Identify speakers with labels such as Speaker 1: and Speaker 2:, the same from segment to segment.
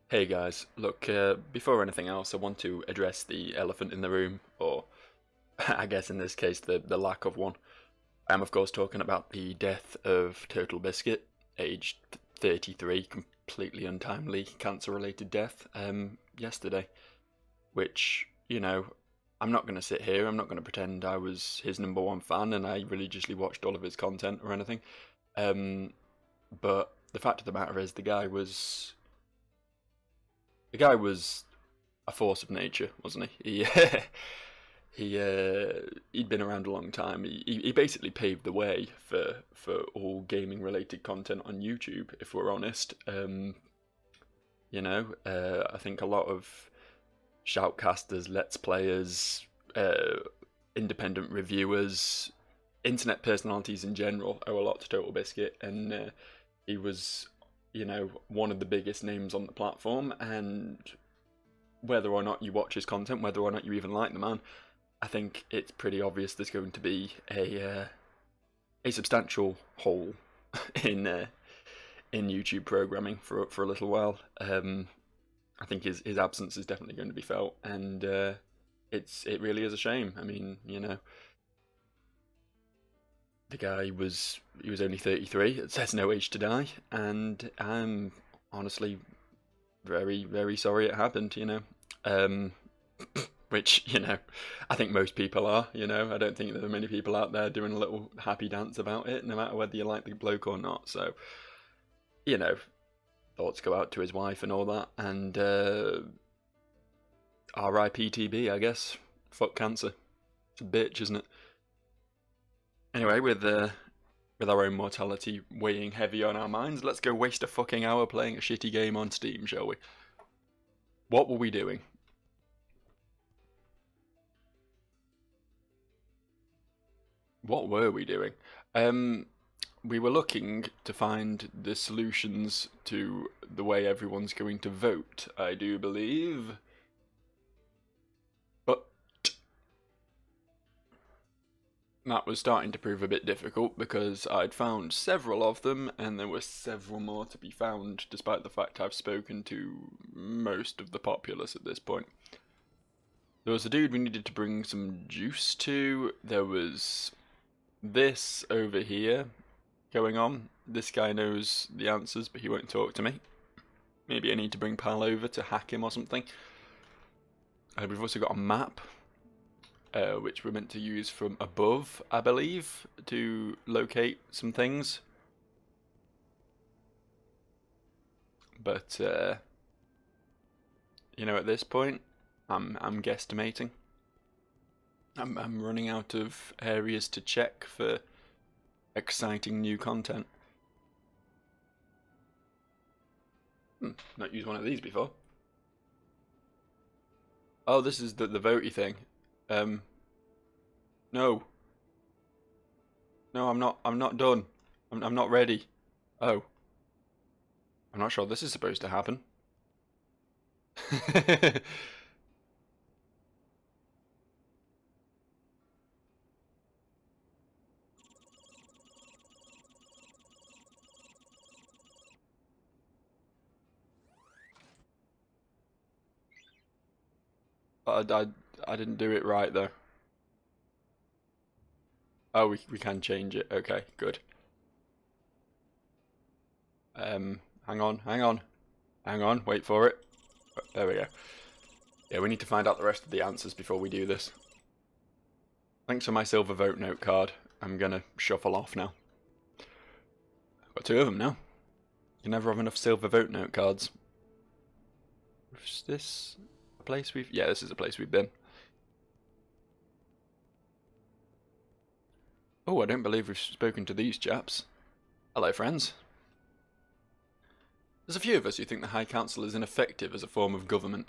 Speaker 1: Hey guys, look, before anything else, I want to address the elephant in the room, or I guess in this case, the lack of one. I'm, of course, talking about the death of Total Biscuit, aged 33, completely untimely cancer related death, yesterday. Which, I'm not going to sit here, I'm not going to pretend I was his number one fan and I religiously watched all of his content or anything. Um, but the fact of the matter is, the guy was a force of nature, wasn't he? He'd been around a long time. He basically paved the way for all gaming related content on YouTube. If we're honest, I think a lot of shoutcasters, let's players, uh, independent reviewers, internet personalities in general owe a lot to Total Biscuit, and he was, one of the biggest names on the platform. And whether or not you watch his content, whether or not you even like the man, I think it's pretty obvious there's going to be a substantial hole in in YouTube programming for a little while. I think his absence is definitely going to be felt, and it really is a shame. I mean, the guy was only 33. It says no age to die, and I'm honestly very very sorry it happened. Um, which I think most people are. I don't think there are many people out there doing a little happy dance about it, no matter whether you like the bloke or not. So you know, thoughts go out to his wife and all that, and R.I.P.T.B. I guess. Fuck cancer. It's a bitch, isn't it? Anyway, with our own mortality weighing heavy on our minds, let's go waste a fucking hour playing a shitty game on Steam, shall we? What were we doing? What were we doing? We were looking to find the solutions to the way everyone's going to vote, I do believe. But that was starting to prove a bit difficult because I'd found several of them and there were several more to be found, despite the fact I've spoken to most of the populace at this point. There was a dude we needed to bring some juice to. There was this over here going on. This guy knows the answers, but he won't talk to me. Maybe I need to bring Pal over to hack him or something. We've also got a map, which we're meant to use from above, I believe, to locate some things. But at this point, I'm guesstimating. I'm running out of areas to check for exciting new content. Not used one of these before. Oh, this is the votey thing. Um, no, no, I'm not done. I'm not ready. Oh, I'm not sure this is supposed to happen. I didn't do it right though. Oh, we can change it. Okay, good. Hang on, hang on, hang on. Wait for it. There we go. Yeah, we need to find out the rest of the answers before we do this. Thanks for my silver vote note card. I'm gonna shuffle off now. I've got two of them now. You never have enough silver vote note cards. Is this a place we've... Yeah, this is a place we've been. Oh, I don't believe we've spoken to these chaps. Hello, friends. There's a few of us who think the High Council is ineffective as a form of government.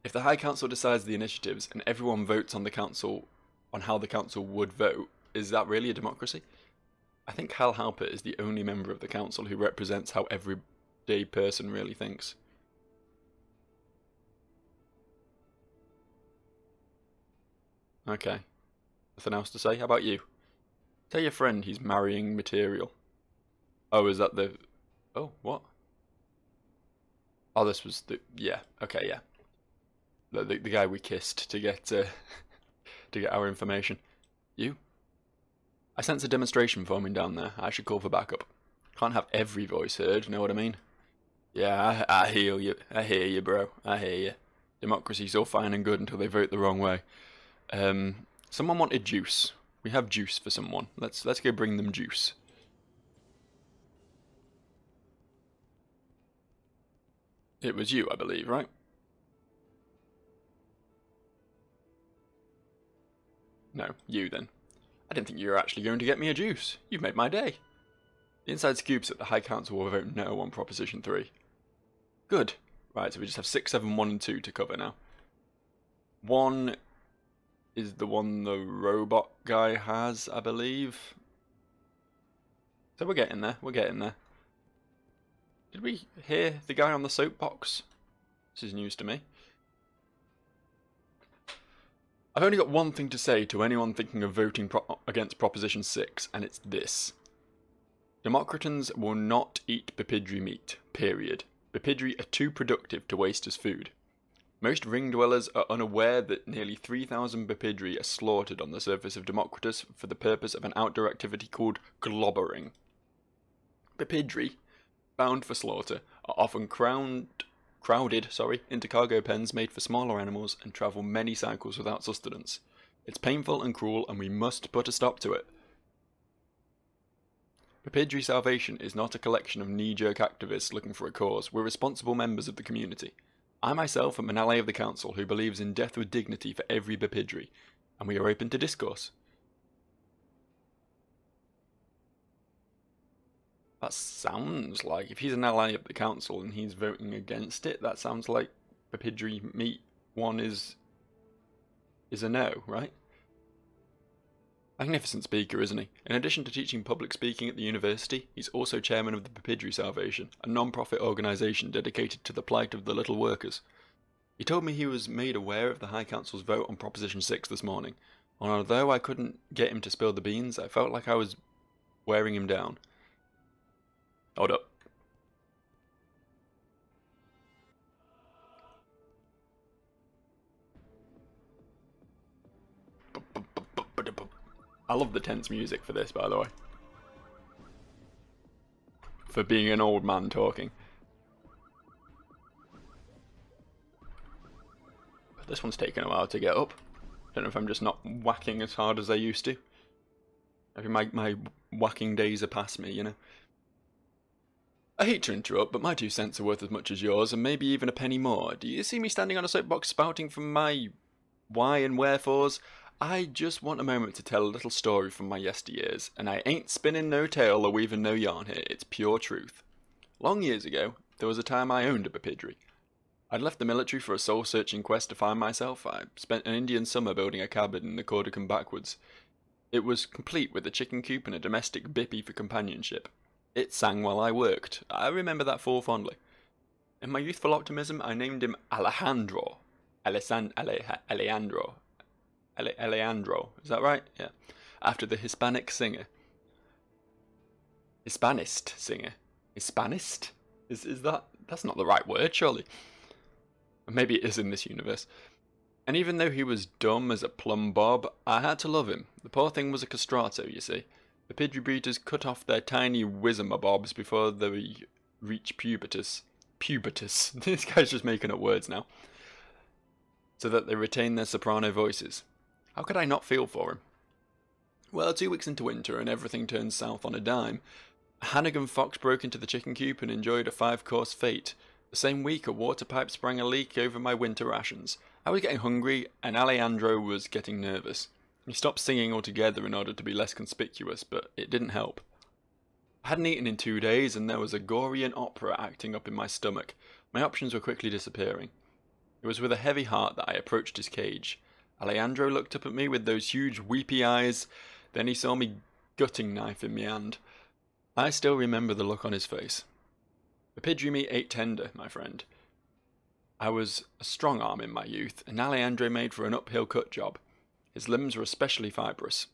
Speaker 1: If the High Council decides the initiatives and everyone votes on the council on how the council would vote, is that really a democracy? I think Hal Halpert is the only member of the council who represents how everyday person really thinks. Okay. Nothing else to say? How about you? Tell your friend he's marrying material. Oh, is that the... Oh, what? Oh, this was the yeah. Okay, yeah. The guy we kissed to get to get our information. You? I sense a demonstration forming down there. I should call for backup. Can't have every voice heard. Know what I mean? Yeah, I hear you. I hear you, bro. I hear you. Democracy's all fine and good until they vote the wrong way. Someone wanted juice. We have juice for someone. Let's go bring them juice. It was you, I believe, right? No, you then. I didn't think you were actually going to get me a juice. You've made my day. The inside scoop's that the High Council will vote no on Proposition 3. Good. Right, so we just have 6, 7, 1 and 2 to cover now. 1 is the one the robot guy has, I believe. So we're getting there, we're getting there. Did we hear the guy on the soapbox? This is news to me. I've only got one thing to say to anyone thinking of voting against Proposition 6, and it's this. Democratans will not eat Bipidri meat, period. Bipidri are too productive to waste as food. Most ring dwellers are unaware that nearly 3,000 Bipidri are slaughtered on the surface of Democritus for the purpose of an outdoor activity called globbering. Bipidri, bound for slaughter, are often crowded into cargo pens made for smaller animals and travel many cycles without sustenance. It's painful and cruel, and we must put a stop to it. Bipidri Salvation is not a collection of knee-jerk activists looking for a cause. We're responsible members of the community. I myself am an ally of the council who believes in death with dignity for every Bipidri, and we are open to discourse. That sounds like, if he's an ally of the council and he's voting against it, that sounds like Bipidri meat 1 is a no, right? Magnificent speaker, isn't he? In addition to teaching public speaking at the university, he's also chairman of the Bipidri Salvation, a non-profit organisation dedicated to the plight of the little workers. He told me he was made aware of the High Council's vote on Proposition 6 this morning, and although I couldn't get him to spill the beans, I felt like I was wearing him down. Hold up. I love the tense music for this, by the way. For being an old man talking. This one's taken a while to get up. Don't know if I'm just not whacking as hard as I used to. Maybe my whacking days are past me, you know. I hate to interrupt, but my 2 cents are worth as much as yours, and maybe even a penny more. Do you see me standing on a soapbox spouting from my why and wherefores? I just want a moment to tell a little story from my yesteryears, and I ain't spinning no tale or weaving no yarn here, it's pure truth. Long years ago, there was a time I owned a Bipidri. I'd left the military for a soul-searching quest to find myself. I spent an Indian summer building a cabin in the Cordocan backwoods. It was complete with a chicken coop and a domestic bippy for companionship. It sang while I worked. I remember that fall fondly. In my youthful optimism, I named him Alejandro. Alejandro. Is that right? Yeah. After the Hispanic singer. Hispanist singer. Hispanist? Is that... That's not the right word, surely. Maybe it is in this universe. And even though he was dumb as a plumb bob, I had to love him. The poor thing was a castrato, you see. The Bipidri breeders cut off their tiny wismabobs before they reach pubertus. Pubertus. This guy's just making up words now. So that they retain their soprano voices. How could I not feel for him? Well, 2 weeks into winter and everything turns south on a dime, a Hannigan fox broke into the chicken coop and enjoyed a 5-course fate. The same week, a water pipe sprang a leak over my winter rations. I was getting hungry, and Alejandro was getting nervous. He stopped singing altogether in order to be less conspicuous, but it didn't help. I hadn't eaten in 2 days, and there was a Gorian opera acting up in my stomach. My options were quickly disappearing. It was with a heavy heart that I approached his cage. Alejandro looked up at me with those huge weepy eyes, then he saw me gutting knife in my hand. I still remember the look on his face. Bipidri meat ate tender, my friend. I was a strong arm in my youth, and Alejandro made for an uphill cut job. His limbs were especially fibrous.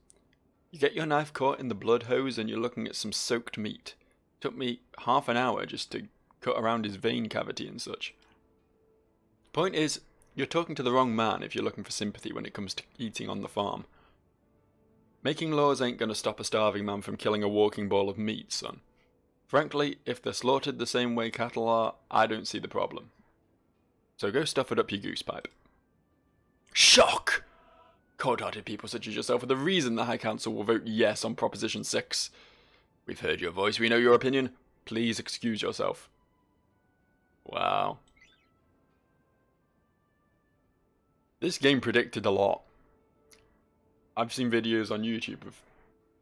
Speaker 1: You get your knife caught in the blood hose and you're looking at some soaked meat. It took me half an hour just to cut around his vein cavity and such. Point is, you're talking to the wrong man if you're looking for sympathy when it comes to eating on the farm. Making laws ain't gonna stop a starving man from killing a walking ball of meat, son. Frankly, if they're slaughtered the same way cattle are, I don't see the problem. So go stuff it up your goose pipe. Shock! Cold-hearted people such as yourself are the reason the High Council will vote yes on Proposition 6. We've heard your voice, we know your opinion. Please excuse yourself. Wow. This game predicted a lot. I've seen videos on YouTube of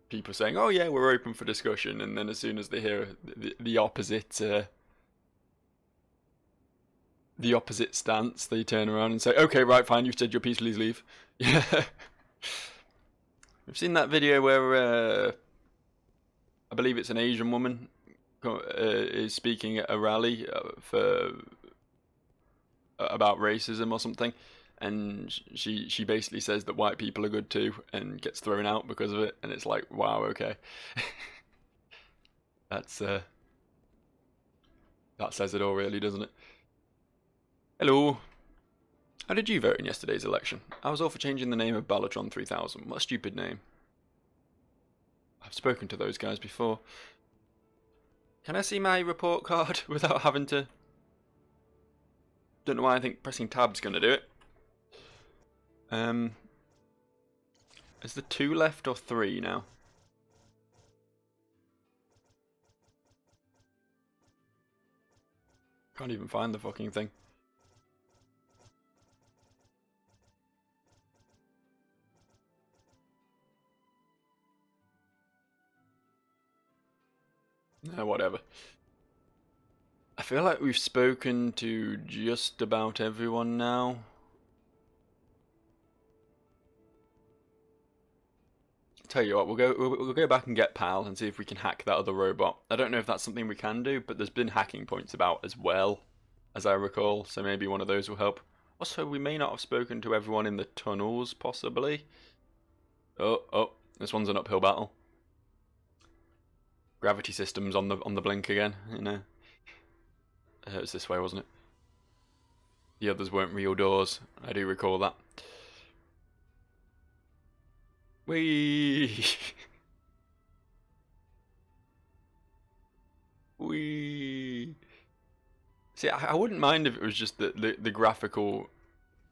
Speaker 1: people saying, oh yeah, we're open for discussion, and then as soon as they hear the opposite stance, they turn around and say, okay, right, fine, you've said your piece, please leave. Yeah. I've seen that video where I believe it's an Asian woman is speaking at a rally about racism or something, and she basically says that white people are good too and gets thrown out because of it, and it's like, wow, okay. That says it all, really, doesn't it? Hello. How did you vote in yesterday's election? I was all for changing the name of Ballatron 3000. What a stupid name. I've spoken to those guys before. Can I see my report card without having to... Don't know why I think pressing tab's going to do it. Is there 2 left or 3 now? Can't even find the fucking thing. No, whatever. I feel like we've spoken to just about everyone now. Tell you what, we'll go back and get Pal and see if we can hack that other robot. I don't know if that's something we can do, but there's been hacking points about as well, as I recall, so maybe one of those will help. Also, we may not have spoken to everyone in the tunnels, possibly. Oh, this one's an uphill battle. Gravity system's on the blink again, you know. It was this way, wasn't it? The others weren't real doors. I do recall that. Whee! Whee! See, I wouldn't mind if it was just the graphical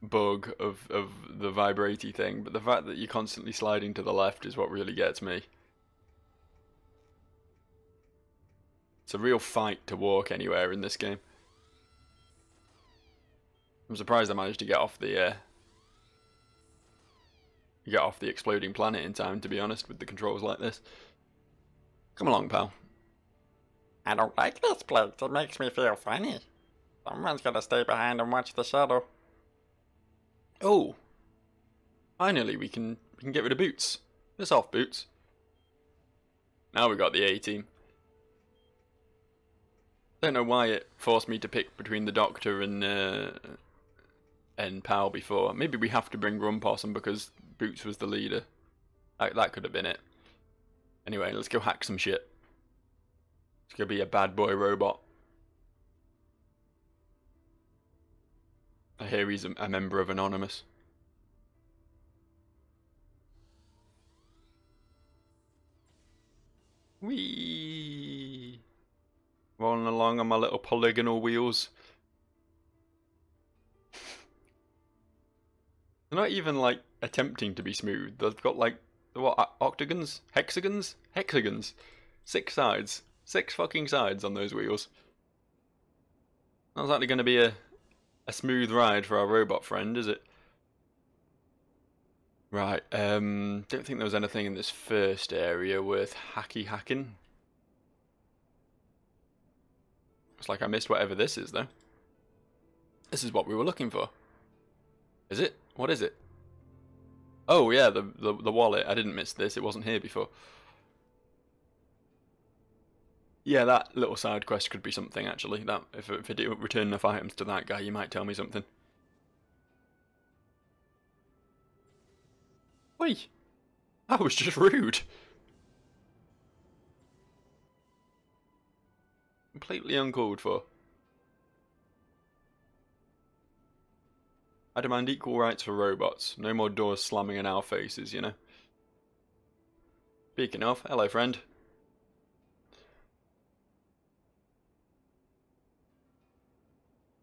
Speaker 1: bug of the vibratey thing, but the fact that you're constantly sliding to the left is what really gets me. It's a real fight to walk anywhere in this game. I'm surprised I managed to get off the exploding planet in time, to be honest, with the controls like this. Come along, pal. I don't like this place. It makes me feel funny. Someone's gotta stay behind and watch the shuttle. Oh. Finally, we can get rid of Boots. Piss off, Boots. Now we got the A-team. Don't know why it forced me to pick between the Doctor and Pal before. Maybe we have to bring Rumpossum because Boots was the leader. That could have been it. Anyway, let's go hack some shit. It's gonna be a bad boy robot. I hear he's a member of Anonymous. Whee! Rolling along on my little polygonal wheels. They're not even like attempting to be smooth. They've got like, what, octagons? Hexagons? Hexagons. 6 sides. 6 fucking sides on those wheels. Not exactly going to be a smooth ride for our robot friend, is it? Right, don't think there was anything in this first area worth hacking. Looks like I missed whatever this is, though. This is what we were looking for. Is it? What is it? Oh yeah, the wallet. I didn't miss this. It wasn't here before. Yeah, that little side quest could be something, actually. That if it didn't return enough items to that guy, you might tell me something. Wait, that was just rude. Completely uncalled for. I demand equal rights for robots. No more doors slamming in our faces, you know. Speaking of, hello friend.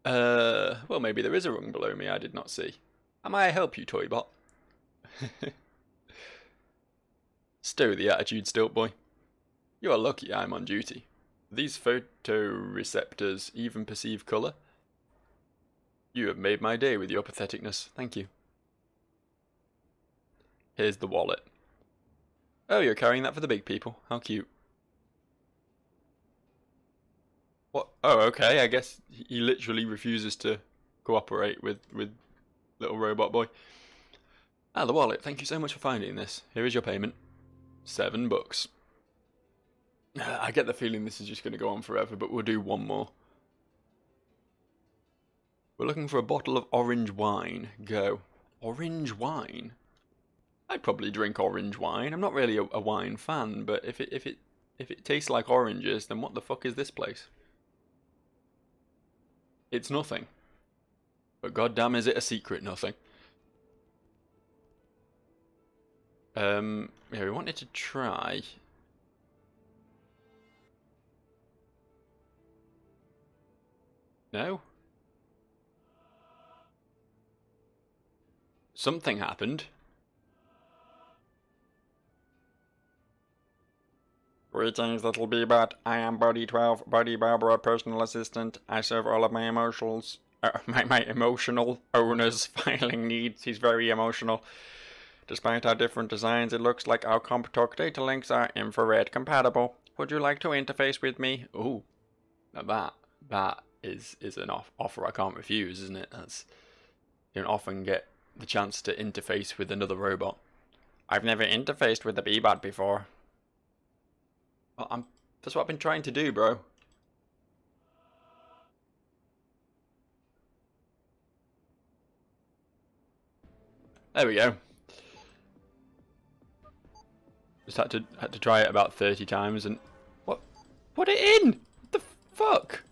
Speaker 1: Well maybe there is a rung below me I did not see. How may I help you, Toybot? Stow the attitude, stilt boy. You are lucky I'm on duty. These photoreceptors even perceive colour? You have made my day with your patheticness. Thank you. Here's the wallet. Oh, you're carrying that for the big people. How cute. What? Oh, okay. I guess he literally refuses to cooperate with little robot boy. Ah, the wallet. Thank you so much for finding this. Here is your payment. $7. I get the feeling this is just going to go on forever, but we'll do one more. We're looking for a bottle of orange wine. Go. Orange wine? I'd probably drink orange wine. I'm not really a wine fan, but if it tastes like oranges, then what the fuck is this place? It's nothing. But goddamn, is it a secret nothing? Yeah, we wanted to try. No? Something happened. Greetings, little Beebot. I am Buddy 12, Buddy Barbara, personal assistant. I serve all of my emotionals, my emotional owner's filing needs. He's very emotional. Despite our different designs, it looks like our CompTalk data links are infrared compatible. Would you like to interface with me? Ooh, now that is an offer I can't refuse, isn't it? You don't often get the chance to interface with another robot. I've never interfaced with a Beebot before. Well, that's what I've been trying to do, bro. There we go. Just had to try it about 30 times and what? Put it in! What the fuck?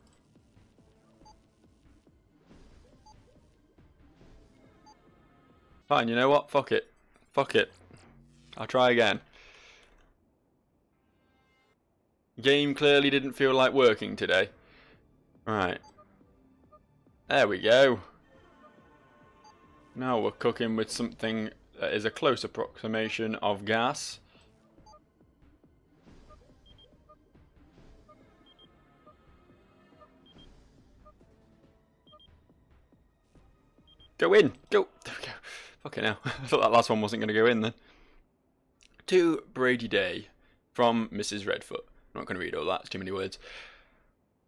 Speaker 1: Fine, you know what? Fuck it. Fuck it. I'll try again. Game clearly didn't feel like working today. Right. There we go. Now we're cooking with something that is a close approximation of gas. Go in! Go! There we go. Fucking hell. I thought that last one wasn't going to go in then. To Brady Day from Mrs. Redfoot. I'm not going to read all that, it's too many words.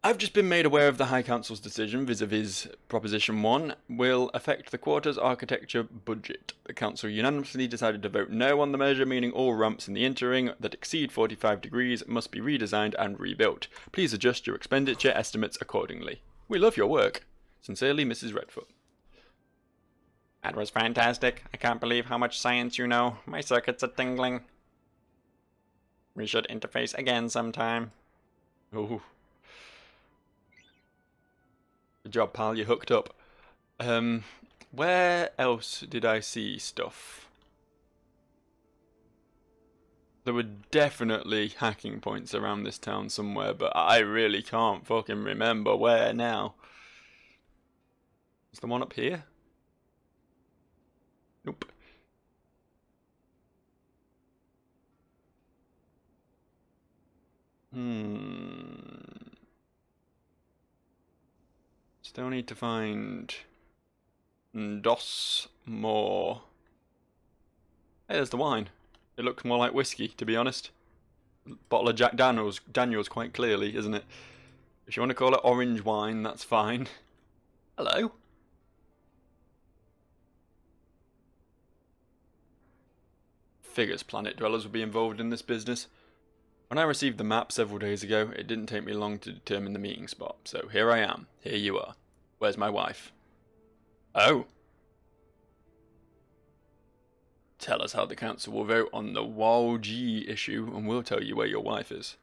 Speaker 1: I've just been made aware of the High Council's decision vis-a-vis Proposition 1 will affect the quarters architecture budget. The Council unanimously decided to vote no on the measure, meaning all ramps in the entering that exceed 45 degrees must be redesigned and rebuilt. Please adjust your expenditure estimates accordingly. We love your work. Sincerely, Mrs. Redfoot. That was fantastic. I can't believe how much science you know. My circuits are tingling. We should interface again sometime. Ooh. Good job, pal. You hooked up. Where else did I see stuff? There were definitely hacking points around this town somewhere, but I really can't fucking remember where now. Is the one up here? Nope. Still need to find Dos more. Hey, there's the wine. It looks more like whiskey, to be honest. Bottle of Jack Daniels quite clearly, isn't it? If you want to call it orange wine, that's fine. Hello. Figures planet dwellers would be involved in this business. When I received the map several days ago, it didn't take me long to determine the meeting spot, so here I am. Here you are. Where's my wife? Oh. Tell us how the council will vote on the WoW-G issue, and we'll tell you where your wife is.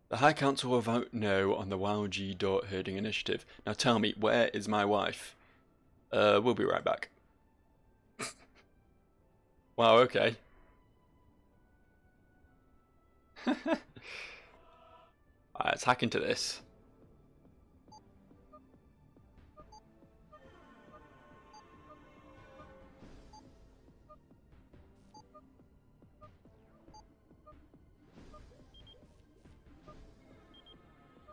Speaker 1: The High Council will vote no on the WoW-G dot herding initiative. Now tell me, where is my wife? We'll be right back. Wow, okay. Alright, let's hack into this.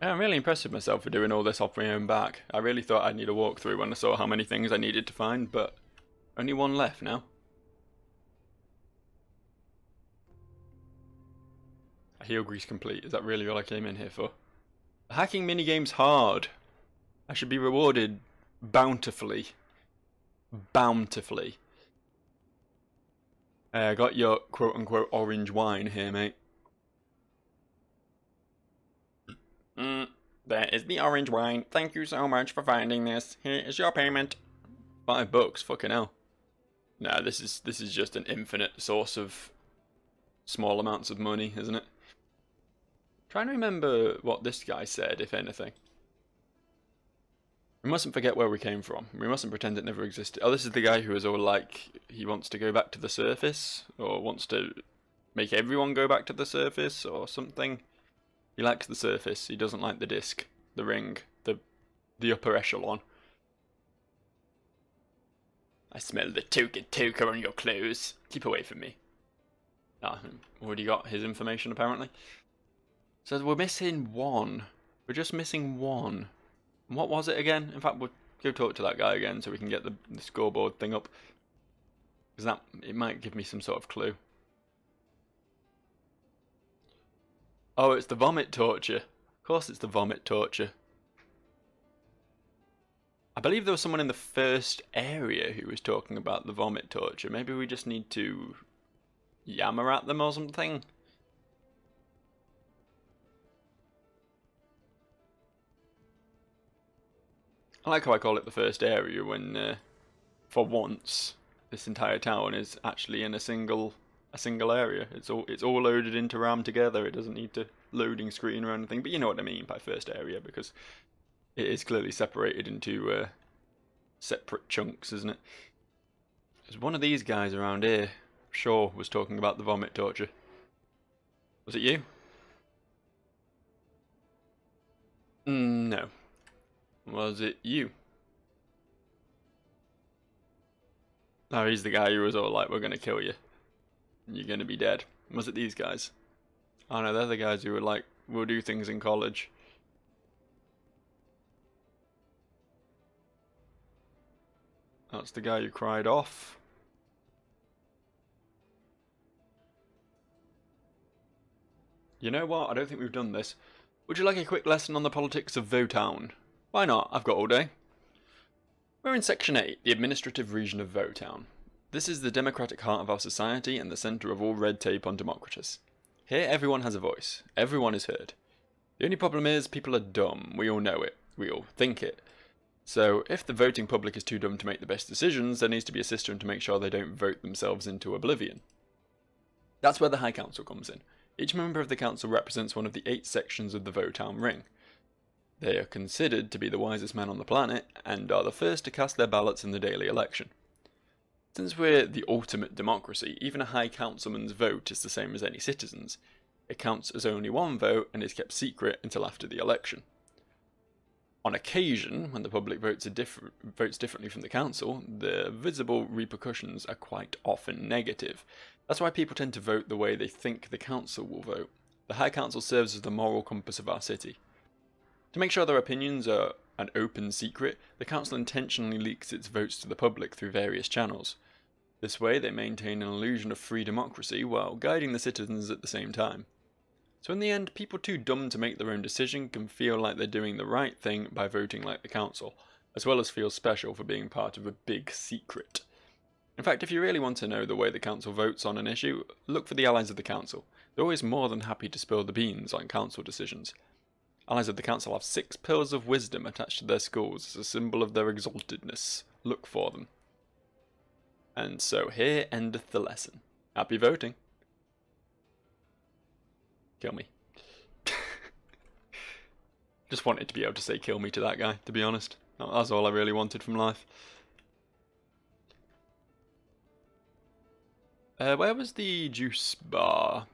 Speaker 1: Yeah, I'm really impressed with myself for doing all this off my own back. I really thought I'd need a walkthrough when I saw how many things I needed to find, but only one left now. A heel grease complete. Is that really all I came in here for? The hacking minigame's hard. I should be rewarded bountifully. Bountifully. I got your quote-unquote orange wine here, mate. There is the orange wine. Thank you so much for finding this. Here is your payment. $5, fucking hell. Nah, this is just an infinite source of small amounts of money, isn't it? Trying to remember what this guy said, if anything. We mustn't forget where we came from. We mustn't pretend it never existed. Oh, this is the guy who was all like, he wants to go back to the surface, or wants to make everyone go back to the surface, or something. He likes the surface. He doesn't like the disc, the ring, the upper echelon. I smell the toka on your clothes. Keep away from me. Ah, already got his information apparently. So we're missing one. We're just missing one. What was it again? In fact, we'll go talk to that guy again so we can get the scoreboard thing up. Because it might give me some sort of clue. Oh, it's the vomit torture. Of course it's the vomit torture. I believe there was someone in the first area who was talking about the vomit torture. Maybe we just need to yammer at them or something? I like how I call it the first area when, for once, this entire town is actually in a single area. It's all loaded into RAM together. It doesn't need to loading screen or anything. But you know what I mean by first area, because it is clearly separated into separate chunks, isn't it? There's one of these guys around here, sure, was talking about the vomit torture. Was it you? No. Was it you? No, he's the guy who was all like, we're gonna kill you. You're gonna be dead. Was it these guys? Oh no, they're the guys who were like, we'll do things in college. That's the guy who cried off. You know what? I don't think we've done this. Would you like a quick lesson on the politics of Votown? Why not? I've got all day. We're in Section 8, the administrative region of Votown. This is the democratic heart of our society and the centre of all red tape on Democritus. Here everyone has a voice. Everyone is heard. The only problem is people are dumb. We all know it. We all think it. So if the voting public is too dumb to make the best decisions, there needs to be a system to make sure they don't vote themselves into oblivion. That's where the High Council comes in. Each member of the council represents one of the 8 sections of the Votown ring. They are considered to be the wisest men on the planet, and are the first to cast their ballots in the daily election. Since we're the ultimate democracy, even a High Councilman's vote is the same as any citizen's. It counts as only one vote and is kept secret until after the election. On occasion, when the public votes differently from the council, the visible repercussions are quite often negative. That's why people tend to vote the way they think the council will vote. The High Council serves as the moral compass of our city. To make sure their opinions are an open secret, the council intentionally leaks its votes to the public through various channels. This way they maintain an illusion of free democracy while guiding the citizens at the same time. So in the end, people too dumb to make their own decision can feel like they're doing the right thing by voting like the council, as well as feel special for being part of a big secret. In fact, if you really want to know the way the council votes on an issue, look for the allies of the council. They're always more than happy to spill the beans on council decisions. Allies of the council have 6 pills of wisdom attached to their skulls as a symbol of their exaltedness. Look for them. And so here endeth the lesson. Happy voting. Kill me. Just wanted to be able to say kill me to that guy, to be honest. That's all I really wanted from life. Where was the juice bar?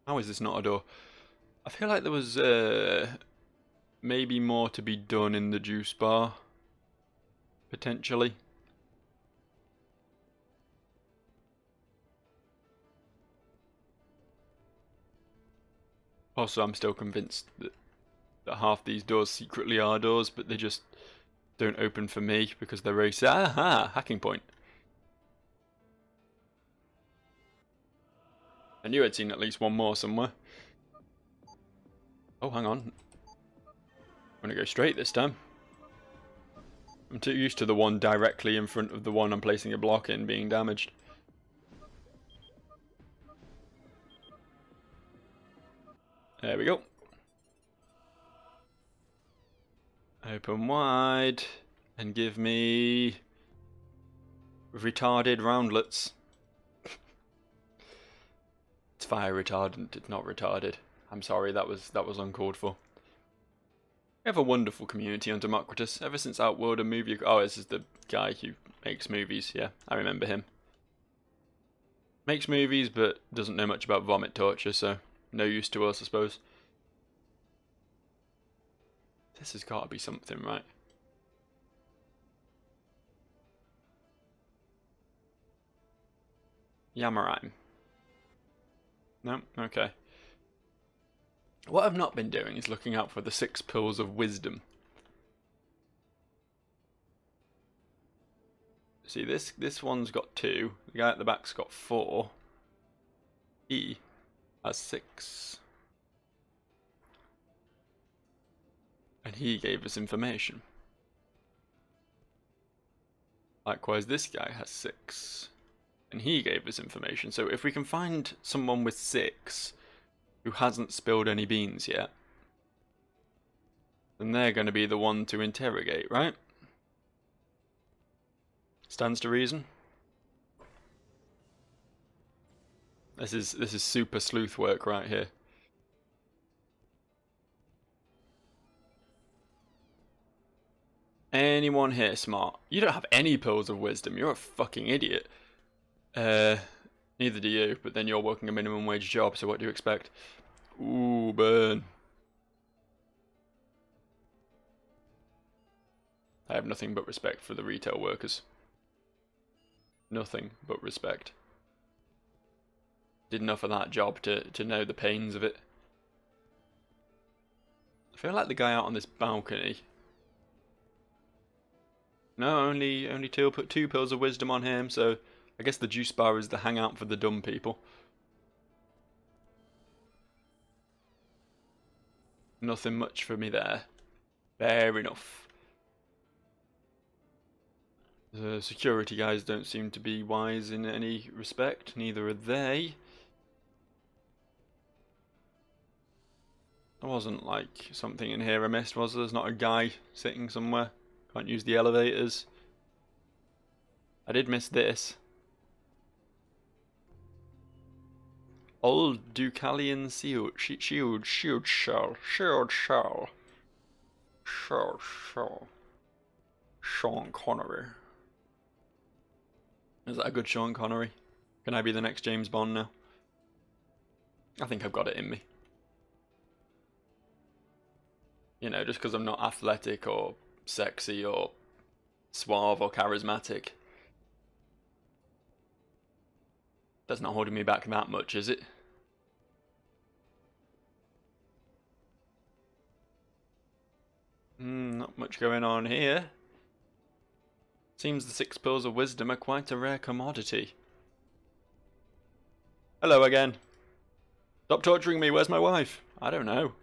Speaker 1: How is this not a door? I feel like there was maybe more to be done in the juice bar. Potentially. Also, I'm still convinced that half these doors secretly are doors, but they just don't open for me because they're racist. Aha! Hacking point. I knew I'd seen at least one more somewhere. Oh, hang on. I'm gonna go straight this time. I'm too used to the one directly in front of the one I'm placing a block in being damaged. There we go. Open wide and give me retarded roundlets. It's fire retardant, it's not retarded. I'm sorry, that was uncalled for. We have a wonderful community on Democritus. Ever since Outworld and Movie... Oh, this is the guy who makes movies. Yeah, I remember him. Makes movies, but doesn't know much about vomit torture, so no use to us, I suppose. This has got to be something, right? Yamarime. No? Okay. What I've not been doing is looking out for the 6 pills of wisdom. See, this one's got 2. The guy at the back's got 4. He has 6. And he gave us information. Likewise, this guy has 6. And he gave us information. So if we can find someone with 6 who hasn't spilled any beans yet, then they're going to be the one to interrogate, right? Stands to reason. This is super sleuth work right here. Anyone here smart? You don't have any pearls of wisdom. You're a fucking idiot. Neither do you, but then you're working a minimum wage job, so what do you expect? Ooh, burn. I have nothing but respect for the retail workers. Nothing but respect. Did enough of that job to know the pains of it. I feel like the guy out on this balcony. No, only two. Put 2 pills of wisdom on him, so I guess the juice bar is the hangout for the dumb people. Nothing much for me there. Fair enough. The security guys don't seem to be wise in any respect, neither are they. There wasn't like something in here I missed, was there? There's not a guy sitting somewhere. Can't use the elevators. I did miss this. Old Ducalian shield shell. Sean Connery. Is that a good Sean Connery? Can I be the next James Bond now? I think I've got it in me. You know, just because I'm not athletic or sexy or suave or charismatic. That's not holding me back that much, is it? Not much going on here. Seems the 6 pills of wisdom are quite a rare commodity. Hello again. Stop torturing me, where's my wife? I don't know.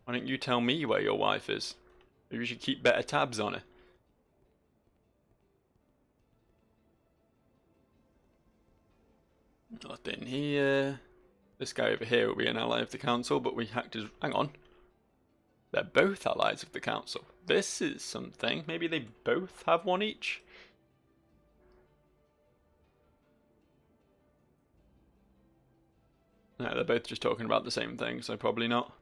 Speaker 1: Why don't you tell me where your wife is? Maybe you should keep better tabs on her. Nothing here. This guy over here will be an ally of the council, but we hacked his... Hang on. They're both allies of the council. This is something. Maybe they both have one each? No, they're both just talking about the same thing, so probably not.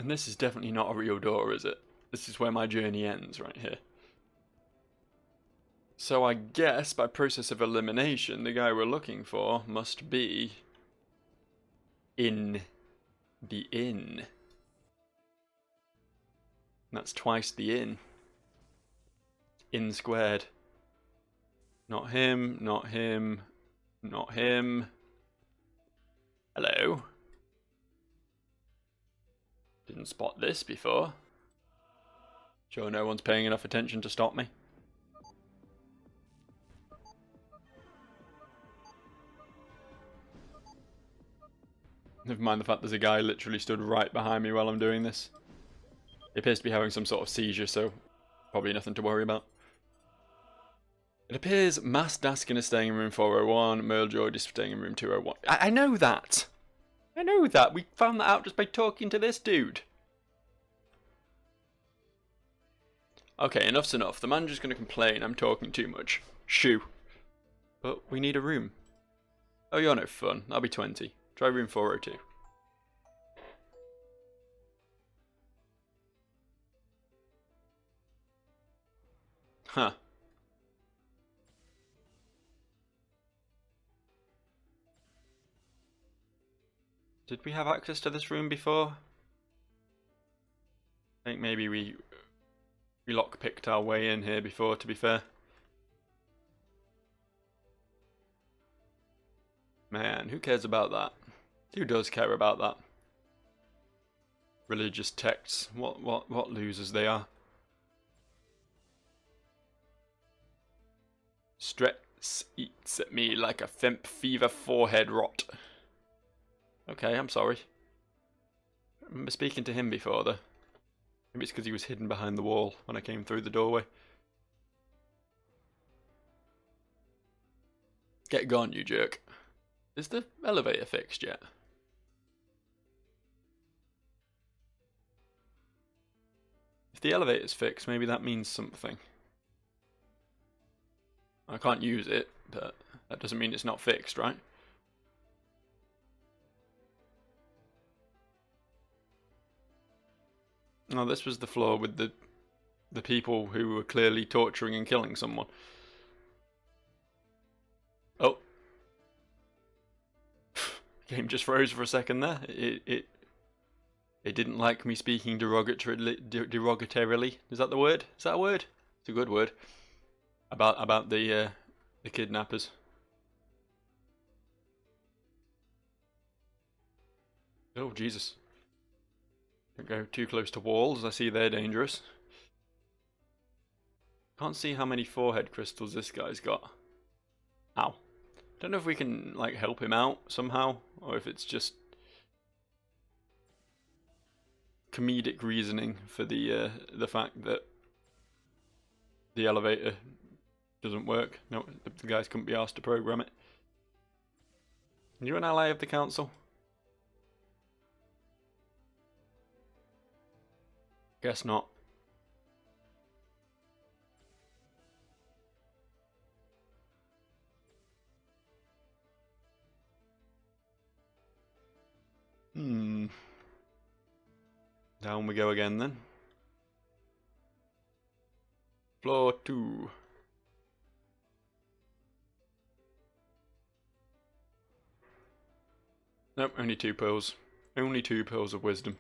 Speaker 1: And this is definitely not a real door, is it? This is where my journey ends, right here. So I guess, by process of elimination, the guy we're looking for must be in the inn. That's twice the inn. Inn squared. Not him, not him, not him. Hello. Didn't spot this before. Sure no one's paying enough attention to stop me. Never mind the fact there's a guy literally stood right behind me while I'm doing this. He appears to be having some sort of seizure, so probably nothing to worry about. It appears Mass Daskin is staying in room 401, Merle George is staying in room 201. I know that! I know that! We found that out just by talking to this dude. Okay, enough's enough. The manager's going to complain I'm talking too much. Shoo. But we need a room. Oh, you're no fun. That'll be 20. Try room 402. Huh. Did we have access to this room before? I think maybe we lockpicked our way in here before, to be fair. Man, who cares about that? Who does care about that? Religious texts. What losers they are. Stress eats at me like a femp fever forehead rot. Okay, I'm sorry. I remember speaking to him before, though. Maybe it's because he was hidden behind the wall when I came through the doorway. Get gone, you jerk. Is the elevator fixed yet? If the elevator's fixed, maybe that means something. I can't use it, but that doesn't mean it's not fixed, right? Oh, this was the floor with the people who were clearly torturing and killing someone. Oh. Game just froze for a second there. It didn't like me speaking derogatorily. Is that the word? Is that a word? It's a good word. About the kidnappers. Oh Jesus. Don't go too close to walls, I see they're dangerous. Can't see how many forehead crystals this guy's got. Ow. Don't know if we can like help him out somehow, or if it's just comedic reasoning for the fact that the elevator doesn't work. No, the guys couldn't be asked to program it. Are you an ally of the council? Guess not. Down we go again then. Floor 2. Nope, only 2 pearls. Only 2 pearls of wisdom.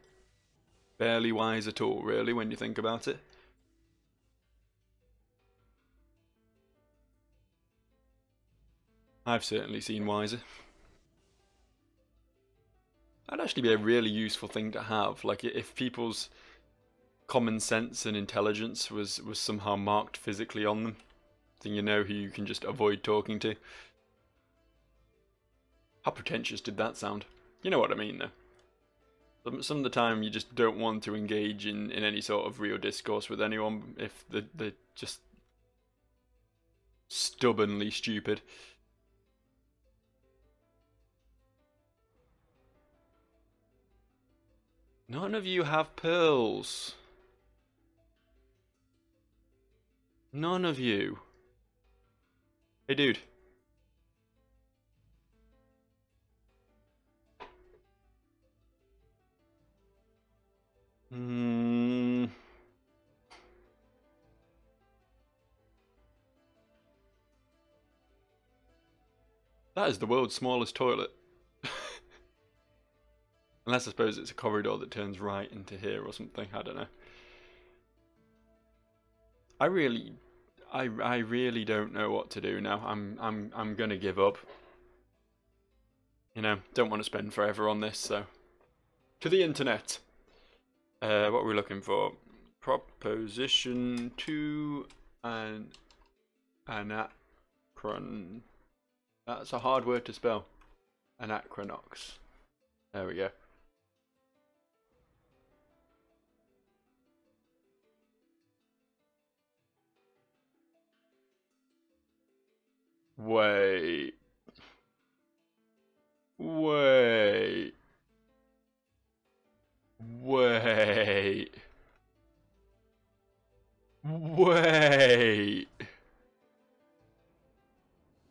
Speaker 1: Barely wise at all, really, when you think about it. I've certainly seen wiser. That'd actually be a really useful thing to have. Like, if people's common sense and intelligence was somehow marked physically on them, then you know who you can just avoid talking to. How pretentious did that sound? You know what I mean, though. Some of the time you just don't want to engage in any sort of real discourse with anyone if they're just stubbornly stupid. None of you have pearls. None of you. Hey, dude. That is the world's smallest toilet. Unless I suppose it's a corridor that turns right into here or something. I don't know. I really don't know what to do now. I'm gonna give up. You know, don't want to spend forever on this, so to the internet. What are we looking for? Proposition 2 and Anachron. That's a hard word to spell. Anachronox. There we go. Wait. Wait. Wait. Wait.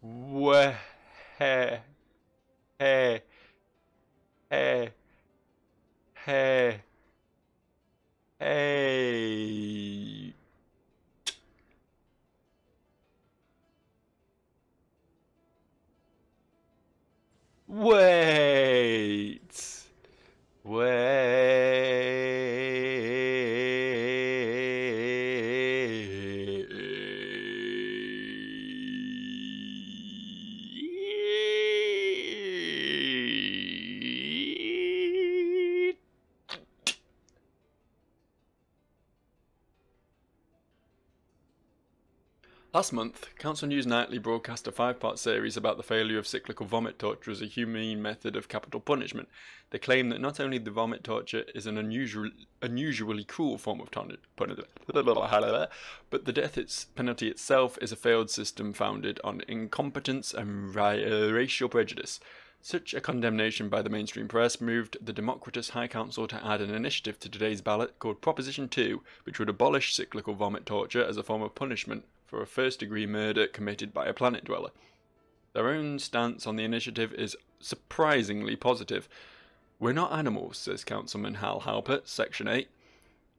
Speaker 1: Wait. Hey. Hey. Hey. Hey. Hey. Wait. Last month, Council News Nightly broadcast a 5-part series about the failure of cyclical vomit torture as a humane method of capital punishment. They claim that not only the vomit torture is an unusually cruel form of punishment, but the death penalty itself is a failed system founded on incompetence and racial prejudice. Such a condemnation by the mainstream press moved the Democratus High Council to add an initiative to today's ballot called Proposition 2, which would abolish cyclical vomit torture as a form of punishment for a first-degree murder committed by a planet dweller. Their own stance on the initiative is surprisingly positive. "We're not animals," says Councilman Hal Halpert, Section 8.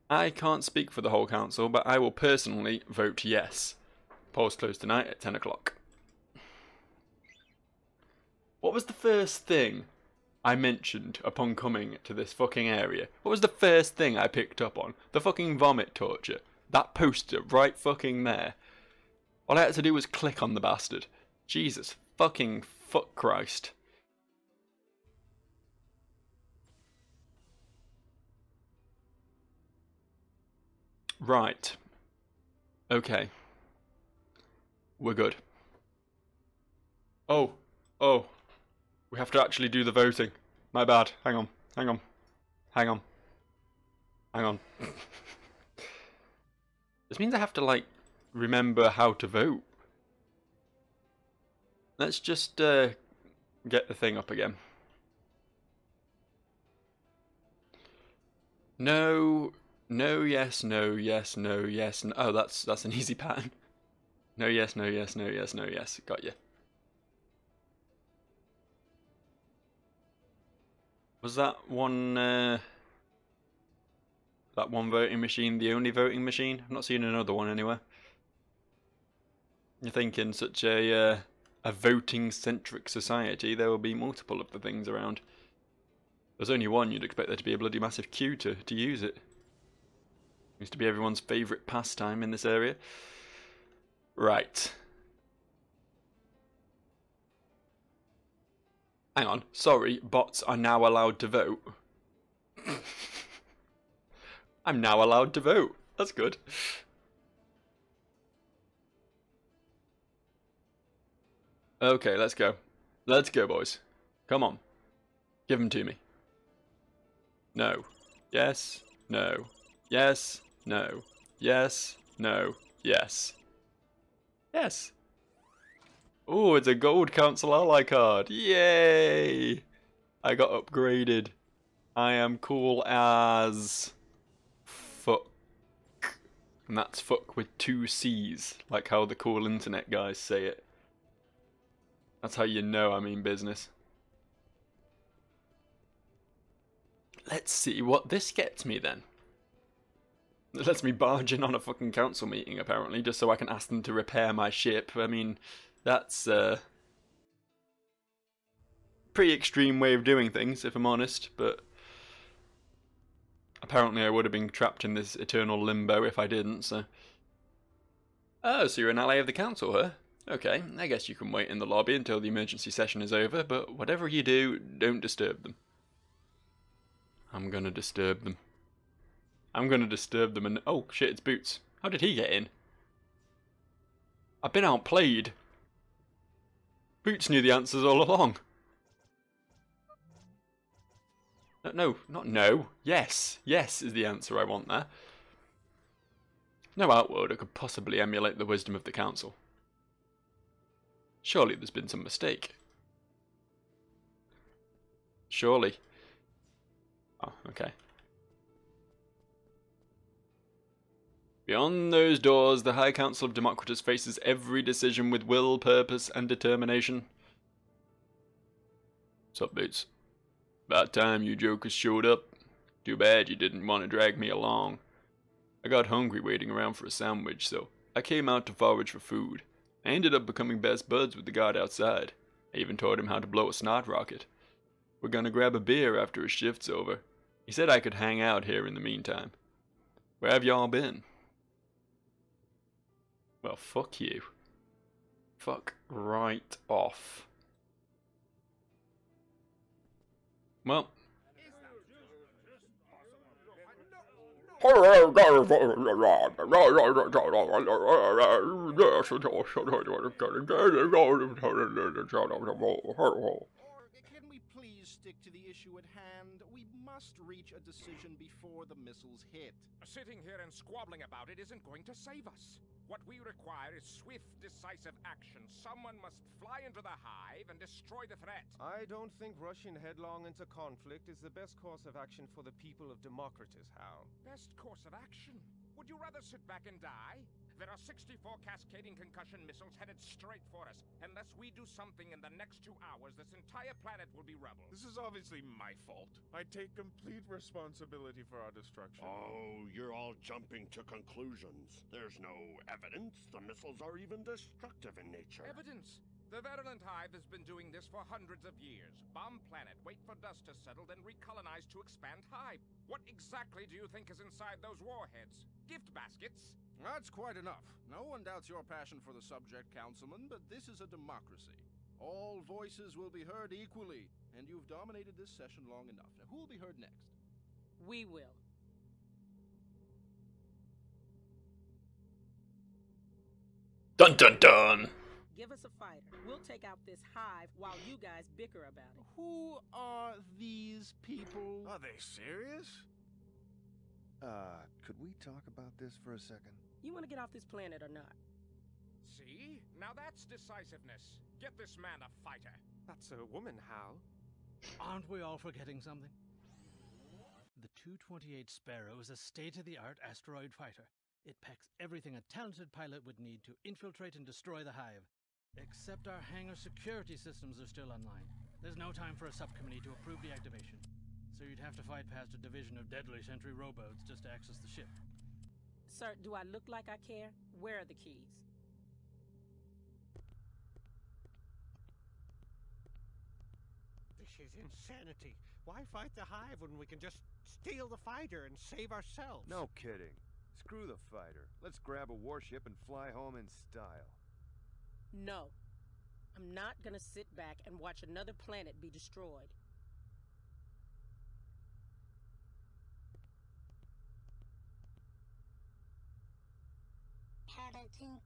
Speaker 1: "I can't speak for the whole council, but I will personally vote yes." Polls close tonight at 10 o'clock. What was the first thing I mentioned upon coming to this fucking area? What was the first thing I picked up on? The fucking vomit torture. That poster right fucking there. All I had to do was click on the bastard. Jesus fucking fuck Christ. Right. Okay. We're good. Oh. We have to actually do the voting. My bad. Hang on. This means I have to, like, remember how to vote. Let's just get the thing up again. No, yes, no, yes, no, yes. No. Oh, that's an easy pattern. No, yes, no, yes, no, yes, no, yes. Got you. Was that one voting machine the only voting machine? I've not seen another one anywhere. You think in such a voting-centric society there will be multiple of the things around. There's only one, you'd expect there to be a bloody massive queue to use it. Used to be everyone's favourite pastime in this area. Right. Hang on, sorry, bots are now allowed to vote. I'm now allowed to vote. That's good. Okay, let's go. Let's go, boys. Come on. Give them to me. No. Yes. No. Yes. No. Yes. No. Yes. Yes. Oh, it's a gold council ally card. Yay! I got upgraded. I am cool as fuck. And that's fuck with 2 C's, like how the cool internet guys say it. That's how you know I mean business. Let's see what this gets me then. It lets me barge in on a fucking council meeting, apparently, just so I can ask them to repair my ship. I mean, that's pretty extreme way of doing things, if I'm honest, but apparently I would have been trapped in this eternal limbo if I didn't, so... Oh, so you're an ally of the council, huh? Okay, I guess you can wait in the lobby until the emergency session is over, but whatever you do, don't disturb them. I'm gonna disturb them. I'm gonna disturb them and... Oh, shit, it's Boots. How did he get in? I've been outplayed. Boots knew the answers all along. No, not no. Yes. Yes is the answer I want there. No outworlder could possibly emulate the wisdom of the council. Surely there's been some mistake. Surely. Oh, okay. Beyond those doors, the High Council of Democritus faces every decision with will, purpose, and determination. What's up, Boots? About time you jokers showed up. Too bad you didn't want to drag me along. I got hungry waiting around for a sandwich, so I came out to forage for food. I ended up becoming best buds with the guard outside. I even taught him how to blow a snot rocket. We're gonna grab a beer after his shift's over. He said I could hang out here in the meantime. Where have y'all been? Well, fuck you. Fuck right off. Well.
Speaker 2: Can we please stick to the issue at hand? We must reach a decision before the missiles hit.
Speaker 3: Sitting here and squabbling about it isn't going to save us. What we require is swift, decisive action. Someone must fly into the hive and destroy the threat.
Speaker 4: I don't think rushing headlong into conflict is the best course of action for the people of Democritus, Hal.
Speaker 3: Best course of action? Would you rather sit back and die? There are 64 cascading concussion missiles headed straight for us. Unless we do something in the next 2 hours, this entire planet will be rubble.
Speaker 5: This is obviously my fault. I take complete responsibility for our destruction.
Speaker 6: Oh, you're all jumping to conclusions. There's no evidence the missiles are even destructive in nature.
Speaker 3: Evidence? The virulent hive has been doing this for hundreds of years. Bomb planet, wait for dust to settle, then recolonize to expand hive. What exactly do you think is inside those warheads? Gift baskets?
Speaker 2: That's quite enough. No one doubts your passion for the subject, Councilman, but this is a democracy. All voices will be heard equally, and you've dominated this session long enough. Now, who will be heard next?
Speaker 7: We will.
Speaker 1: Dun dun dun!
Speaker 7: Give us a fighter. We'll take out this hive while you guys bicker about it.
Speaker 2: Who are these people?
Speaker 5: Are they serious?
Speaker 8: Could we talk about this for a second?
Speaker 7: You want to get off this planet or not?
Speaker 3: See? Now that's decisiveness. Get this man a fighter.
Speaker 4: That's a woman, Hal.
Speaker 9: Aren't we all forgetting something? The 228 Sparrow is a state-of-the-art asteroid fighter. It packs everything a talented pilot would need to infiltrate and destroy the hive. Except our hangar security systems are still online. There's no time for a subcommittee to approve the activation. So you'd have to fight past a division of deadly sentry rowboats just to access the ship.
Speaker 7: Sir, do I look like I care? Where are the keys?
Speaker 10: This is insanity. Why fight the hive when we can just steal the fighter and save ourselves?
Speaker 8: No kidding. Screw the fighter. Let's grab a warship and fly home in style.
Speaker 7: No. I'm not gonna sit back and watch another planet be destroyed.
Speaker 11: Paddington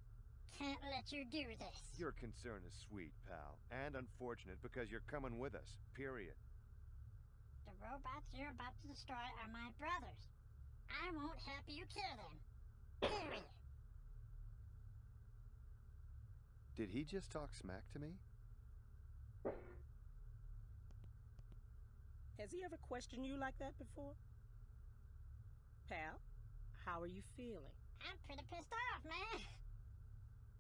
Speaker 11: can't let you do this.
Speaker 8: Your concern is sweet, pal, and unfortunate because you're coming with us, period.
Speaker 11: The robots you're about to destroy are my brothers. I won't help you kill them. Period.
Speaker 8: Did he just talk smack to me?
Speaker 7: Has he ever questioned you like that before? Pal, how are you feeling?
Speaker 11: I'm pretty pissed off, man.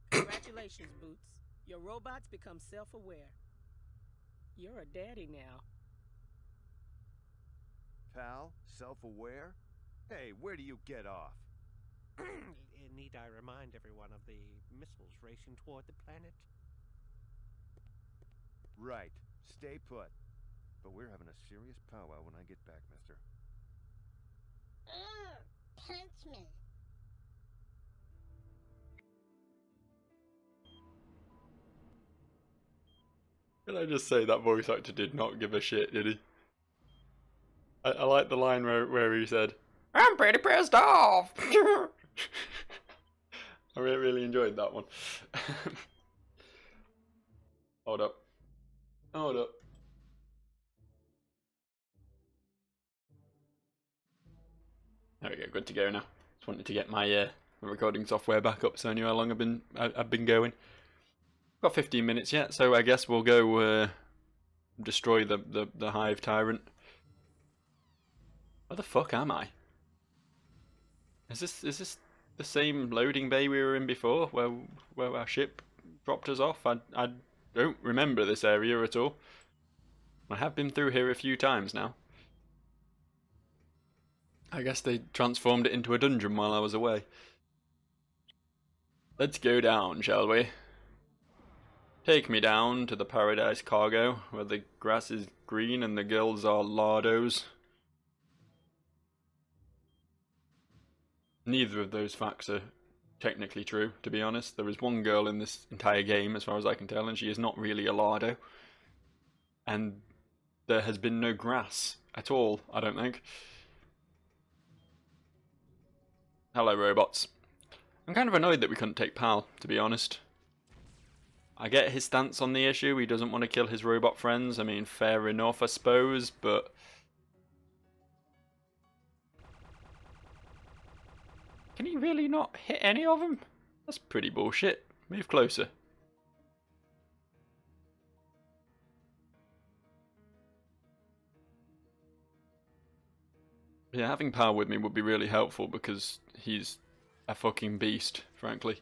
Speaker 7: Congratulations, Boots. Your robots become self-aware. You're a daddy now.
Speaker 8: Pal? Self-aware? Hey, where do you get off?
Speaker 10: Need I remind everyone of the missiles racing toward the planet?
Speaker 8: Right. Stay put. But we're having a serious powwow when I get back, mister.
Speaker 11: Punch me.
Speaker 1: Can I just say that voice actor did not give a shit, did he? I like the line where he said, "I'm pretty pissed off." I really enjoyed that one. Hold up. Hold up. There we go, good to go now. Just wanted to get my recording software back up so I knew how long I've been going. Got 15 minutes yet, so I guess we'll go destroy the hive tyrant. Where the fuck am I? Is this the same loading bay we were in before, where our ship dropped us off? I don't remember this area at all. I have been through here a few times now. I guess they transformed it into a dungeon while I was away. Let's go down, shall we? Take me down to the Paradise Cargo, where the grass is green and the girls are lardos. Neither of those facts are technically true, to be honest. There is one girl in this entire game, as far as I can tell, and she is not really a lardo. And there has been no grass at all, I don't think. Hello, robots. I'm kind of annoyed that we couldn't take Pal, to be honest. I get his stance on the issue. He doesn't want to kill his robot friends. I mean, fair enough, I suppose, but... Can he really not hit any of them? That's pretty bullshit. Move closer. Yeah, having Pal with me would be really helpful because he's a fucking beast, frankly.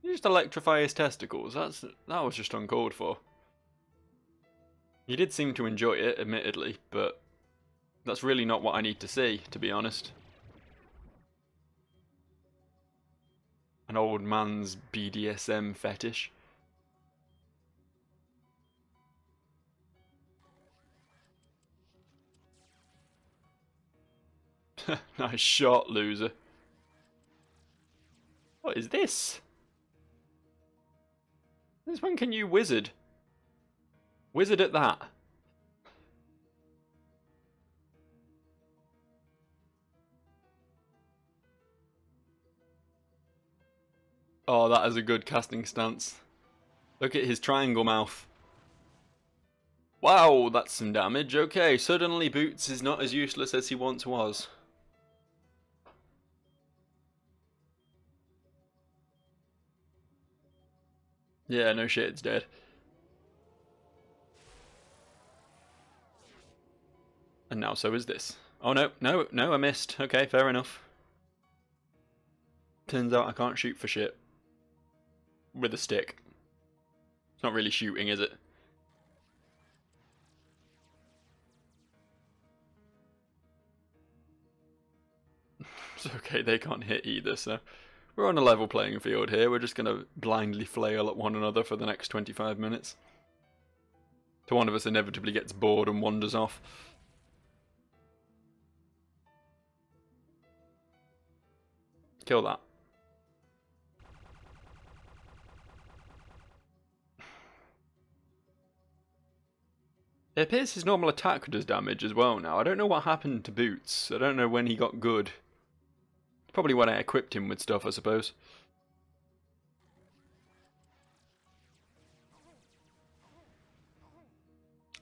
Speaker 1: You just electrify his testicles. That was just uncalled for. He did seem to enjoy it, admittedly, but that's really not what I need to see, to be honest. An old man's BDSM fetish. Nice shot, loser. What is this? Since when can you wizard? Wizard at that. Oh, that is a good casting stance. Look at his triangle mouth. Wow, that's some damage. Okay, suddenly Boots is not as useless as he once was. Yeah, no shit, it's dead. And now so is this. Oh no, no, I missed. Okay, fair enough. Turns out I can't shoot for shit. With a stick. It's not really shooting, is it? It's okay, they can't hit either, so... We're on a level playing field here. We're just going to blindly flail at one another for the next 25 minutes. Till one of us inevitably gets bored and wanders off. Kill that. It appears his normal attack does damage as well now. I don't know what happened to Boots. I don't know when he got good. Probably when I equipped him with stuff, I suppose.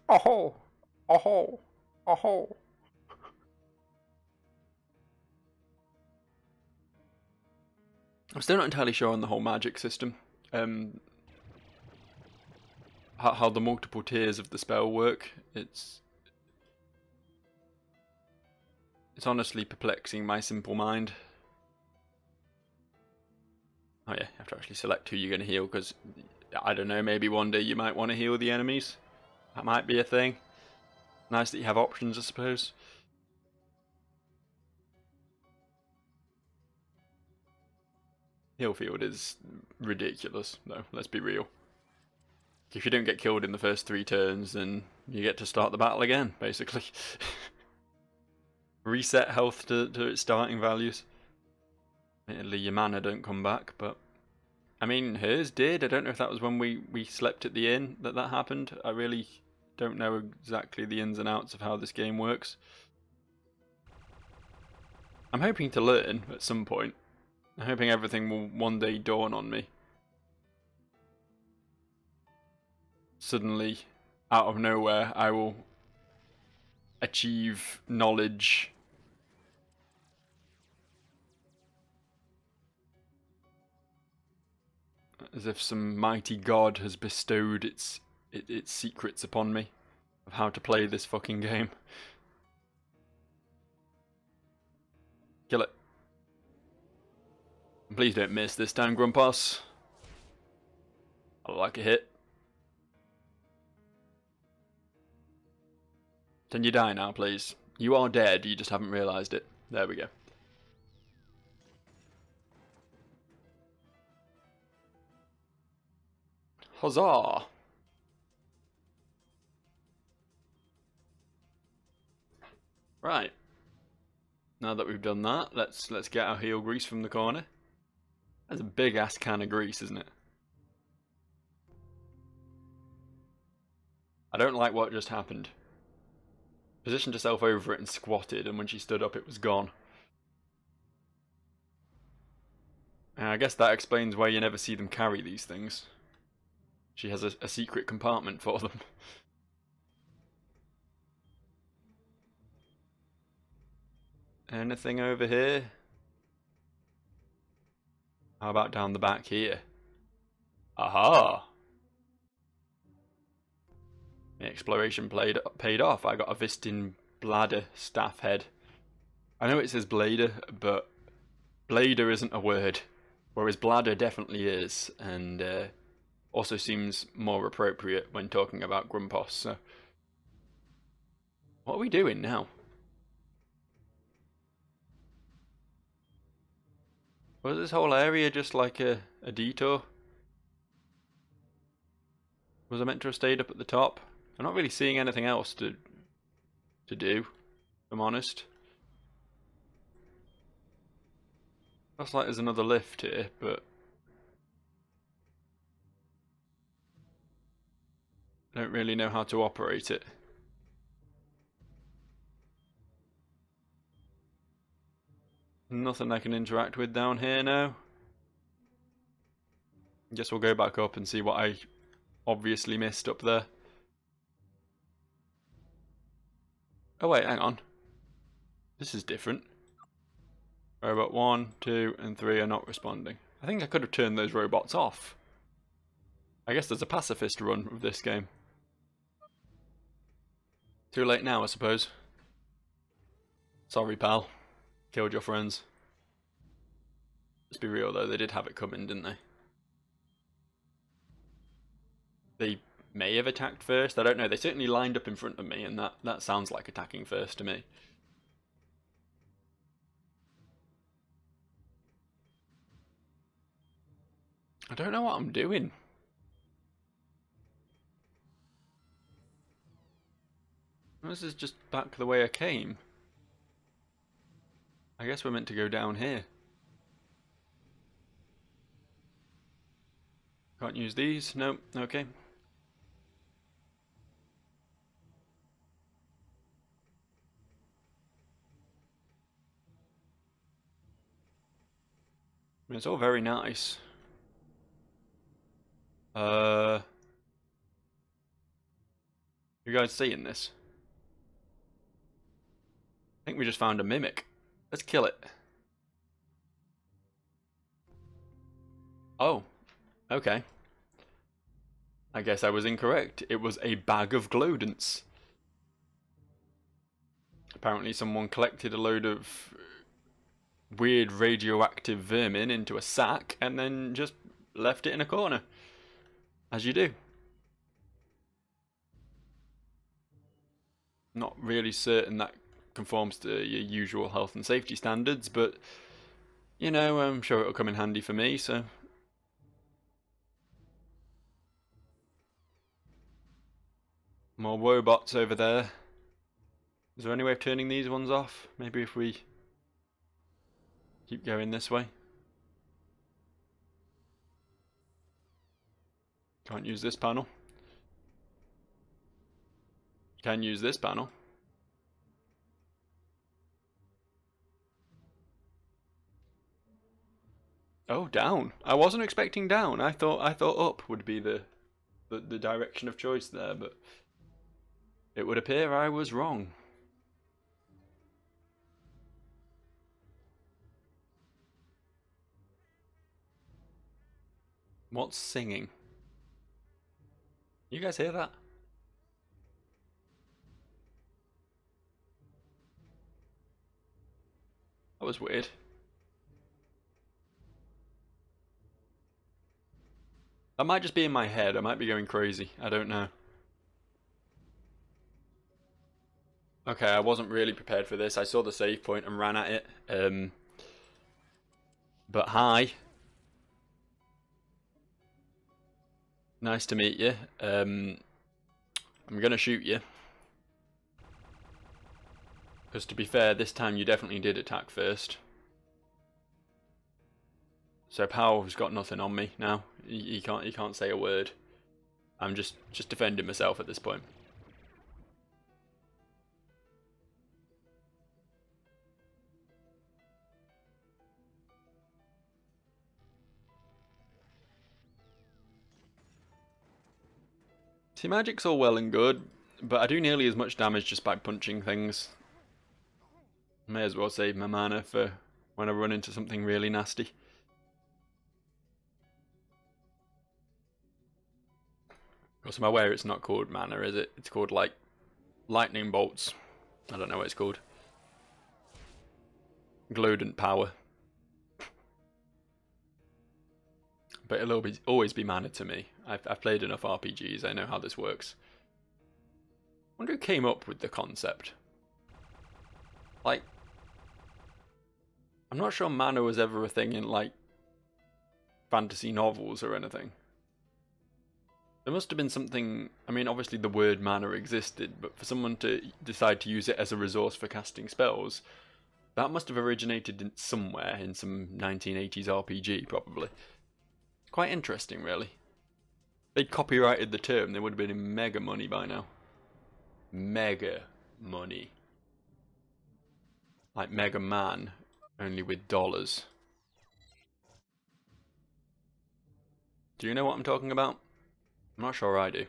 Speaker 1: Oh-ho! Oh-ho! Oh-ho! I'm still not entirely sure on the whole magic system. How the multiple tiers of the spell work. It's honestly perplexing my simple mind. Oh yeah, you have to actually select who you're going to heal, because, I don't know, maybe one day you might want to heal the enemies. That might be a thing. Nice that you have options, I suppose. Hillfield is ridiculous, though, let's be real. If you don't get killed in the first 3 turns, then you get to start the battle again, basically. Reset health to its starting values. Admittedly, your mana don't come back, but... I mean, hers did. I don't know if that was when we slept at the inn that happened. I really don't know exactly the ins and outs of how this game works. I'm hoping to learn at some point. I'm hoping everything will one day dawn on me. Suddenly, out of nowhere, I will achieve knowledge. As if some mighty god has bestowed its secrets upon me of how to play this fucking game. Kill it. Please don't miss this time, Grumpos. I like a hit. Can you die now, please? You are dead, you just haven't realised it. There we go. Huzzah! Right. Now that we've done that, let's get our heel grease from the corner. That's a big ass can of grease, isn't it? I don't like what just happened. Positioned herself over it and squatted, and when she stood up it was gone. And I guess that explains why you never see them carry these things. She has a secret compartment for them. Anything over here? How about down the back here? Aha! The exploration paid off. I got a Vistin bladder staff head. I know it says blader, but blader isn't a word. Whereas bladder definitely is, and also seems more appropriate when talking about Grumpos. So, what are we doing now? Was this whole area just like a detour? Was I meant to have stayed up at the top? I'm not really seeing anything else to do, if I'm honest. Looks like there's another lift here, but I don't really know how to operate it. Nothing I can interact with down here now. Guess we'll go back up and see what I obviously missed up there. Oh wait, hang on. This is different. Robot 1, 2 and 3 are not responding. I think I could have turned those robots off. I guess there's a pacifist run of this game. Too late now, I suppose. Sorry, pal. Killed your friends. Let's be real though, they did have it coming, didn't they? They may have attacked first, I don't know. They certainly lined up in front of me, and that sounds like attacking first to me. I don't know what I'm doing. This is just back the way I came. I guess we're meant to go down here. Can't use these? Nope, okay. I mean, it's all very nice. You guys seeing this? I think we just found a mimic. Let's kill it. Oh, okay. I guess I was incorrect. It was a bag of glowdents. Apparently someone collected a load of weird radioactive vermin into a sack and then just left it in a corner. As you do. Not really certain that conforms to your usual health and safety standards, but you know, I'm sure it'll come in handy for me, so... More wobots over there. Is there any way of turning these ones off? Maybe if we keep going this way. Can't use this panel. Can use this panel. Oh, down. I wasn't expecting down. I thought up would be the direction of choice there, but it would appear I was wrong. What's singing? You guys hear that? That was weird. That might just be in my head. I might be going crazy. I don't know. Okay, I wasn't really prepared for this. I saw the save point and ran at it. But hi. Nice to meet you. I'm gonna shoot you. Because to be fair, this time you definitely did attack first. So Powell's got nothing on me now. He can't say a word. I'm just defending myself at this point. See, magic's all well and good, but I do nearly as much damage just by punching things. May as well save my mana for when I run into something really nasty. Of course, I'm aware it's not called mana, is it? It's called, like, lightning bolts. I don't know what it's called. Glowdant power. But it'll always be mana to me. I've played enough RPGs, I know how this works. I wonder who came up with the concept. Like, I'm not sure mana was ever a thing in, like, fantasy novels or anything. There must have been something... I mean, obviously the word mana existed, but for someone to decide to use it as a resource for casting spells, that must have originated in somewhere in some 1980s RPG, probably. Quite interesting, really. If they'd copyrighted the term, they would have been in mega money by now. Mega money. Like Mega Man, only with dollars. Do you know what I'm talking about? I'm not sure I do.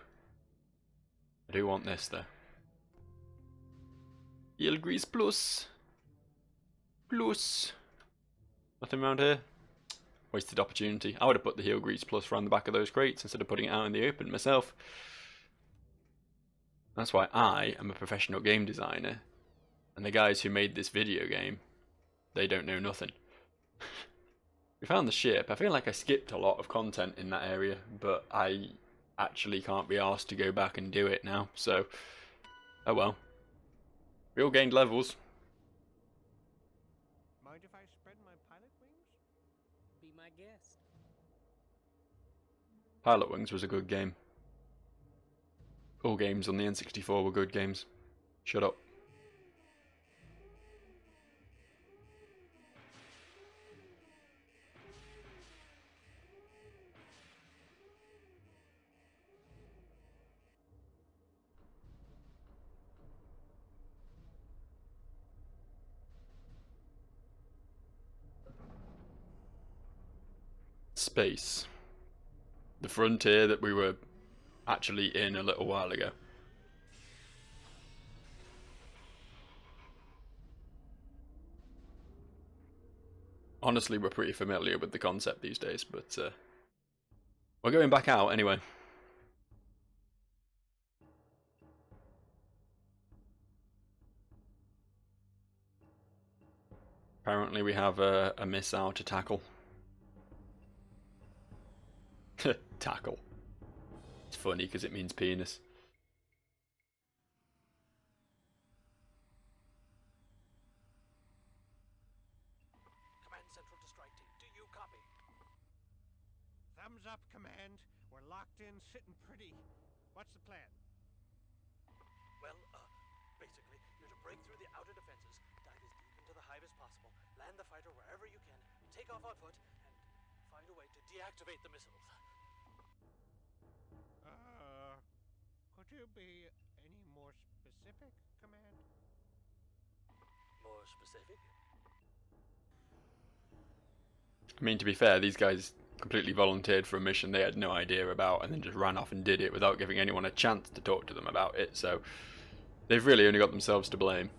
Speaker 1: I do want this, though. Eel grease plus. Plus. Nothing around here? Wasted opportunity. I would have put the heel grease plus around the back of those crates instead of putting it out in the open myself. That's why I am a professional game designer. And the guys who made this video game, they don't know nothing. We found the ship. I feel like I skipped a lot of content in that area, but I actually can't be asked to go back and do it now, so oh well. We all gained levels.
Speaker 10: Mind if I spread my pilot wings?
Speaker 7: Be my guest.
Speaker 1: Pilot Wings was a good game. All games on the N64 were good games. Shut up. Space. The frontier that we were actually in a little while ago. Honestly, we're pretty familiar with the concept these days, but we're going back out anyway. Apparently we have a missile to tackle. Tackle. It's funny because it means penis.
Speaker 10: Command Central to strike. command. We're locked in, sitting pretty. What's the plan?
Speaker 12: Well, basically, you're to break through the outer defenses, dive as deep into the hive as possible, land the fighter wherever you can, take off on foot, and find a way to deactivate the missiles.
Speaker 10: Could you be any more specific, Command?
Speaker 12: More specific?
Speaker 1: I mean, to be fair, these guys completely volunteered for a mission they had no idea about and then just ran off and did it without giving anyone a chance to talk to them about it, so they've really only got themselves to blame.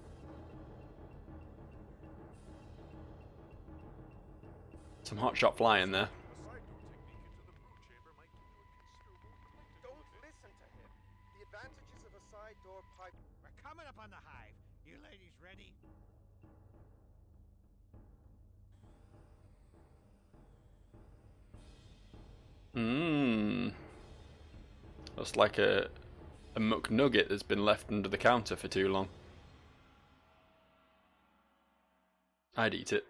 Speaker 1: Some hot shot flying there.
Speaker 4: Don't listen to him. The advantages of a side door pipe.
Speaker 10: We're coming up on the hive. You ladies ready?
Speaker 1: Looks like a McNugget that's been left under the counter for too long. I'd eat it.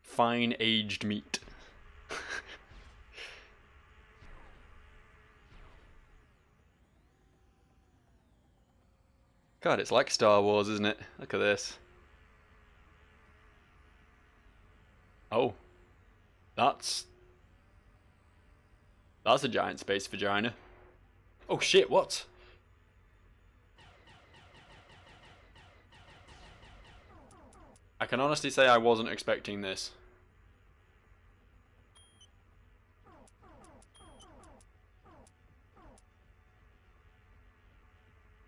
Speaker 1: Fine aged meat. God, it's like Star Wars, isn't it? Look at this. Oh. That's a giant space vagina. Oh shit, what? I can honestly say I wasn't expecting this.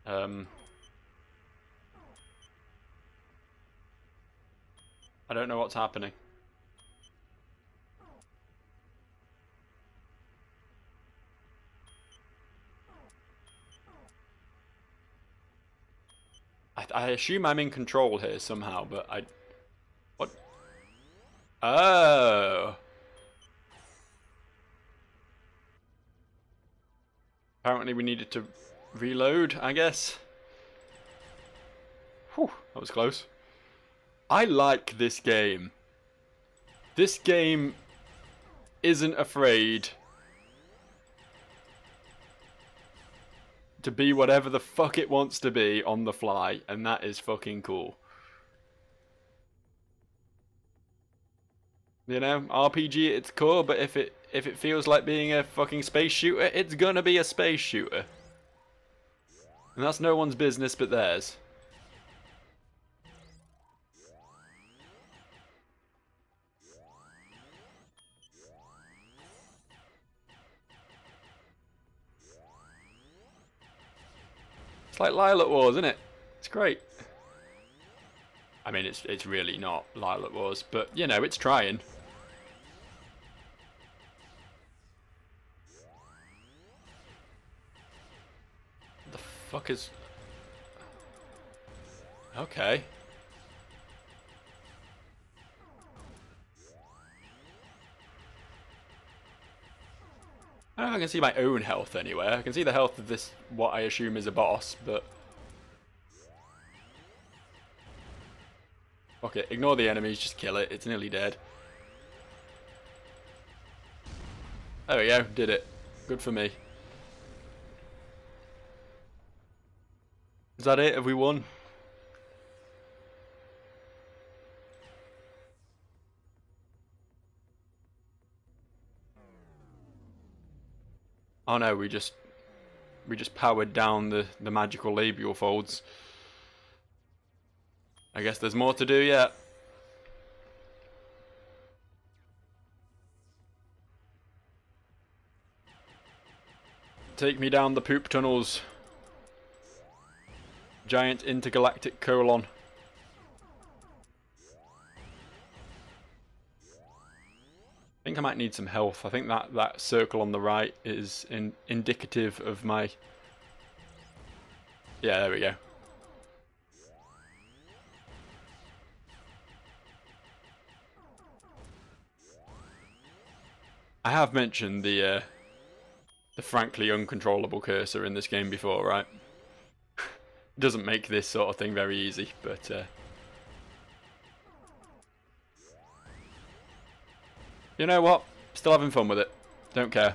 Speaker 1: I don't know what's happening. I assume I'm in control here somehow, but what? Oh. Apparently we needed to reload, I guess. Whew, that was close. I like this game. This game isn't afraid to be whatever the fuck it wants to be on the fly, and that is fucking cool. You know, RPG at its core, but if it feels like being a fucking space shooter, it's gonna be a space shooter. And that's no one's business but theirs. It's like Lilac Wars, isn't it? It's great. I mean, it's really not Lilac Wars, but you know, it's trying. What the fuck is? Okay. I don't know if I can see my own health anywhere. I can see the health of this, what I assume is a boss, but... Fuck it, ignore the enemies, just kill it, it's nearly dead. There we go, did it. Good for me. Is that it? Have we won? Oh no, we just powered down the magical labial folds. I guess there's more to do yet. Take me down the poop tunnels. Giant intergalactic colon. I think I might need some health. I think that circle on the right is indicative of my... Yeah, there we go. I have mentioned the frankly uncontrollable cursor in this game before, right? It doesn't make this sort of thing very easy, but... You know what? Still having fun with it. Don't care.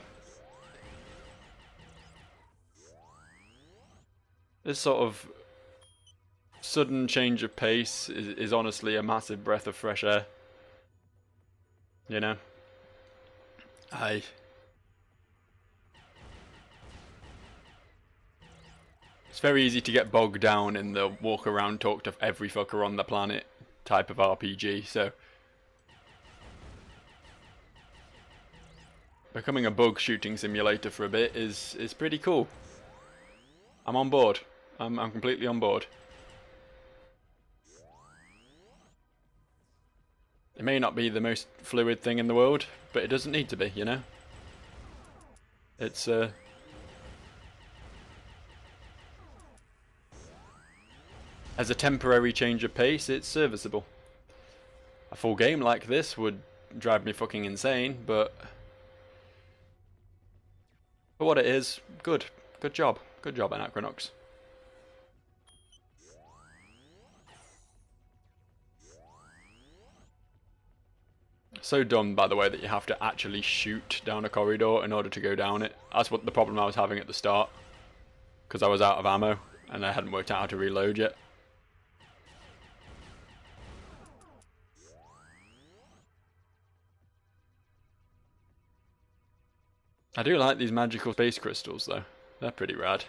Speaker 1: This sort of sudden change of pace is honestly a massive breath of fresh air. You know? It's very easy to get bogged down in the walk around, talk to every fucker on the planet type of RPG, so becoming a bug shooting simulator for a bit is pretty cool. I'm on board. I'm completely on board. It may not be the most fluid thing in the world, but it doesn't need to be, you know? It's as a temporary change of pace, it's serviceable. A full game like this would drive me fucking insane, but for what it is, good. Good job. Good job, Anachronox. So dumb, by the way, that you have to actually shoot down a corridor in order to go down it. That's what the problem I was having at the start. Because I was out of ammo, and I hadn't worked out how to reload yet. I do like these magical space crystals, though. They're pretty rad.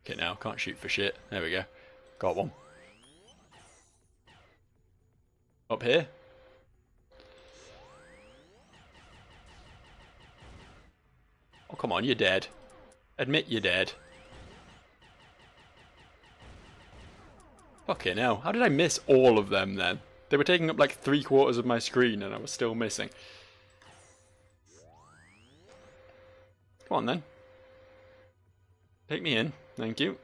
Speaker 1: Okay, now, can't shoot for shit. There we go. Got one. Up here? Oh, come on, you're dead. Admit you're dead. Fucking hell, how did I miss all of them then? They were taking up like 3/4 of my screen and I was still missing. Come on then. Take me in, thank you.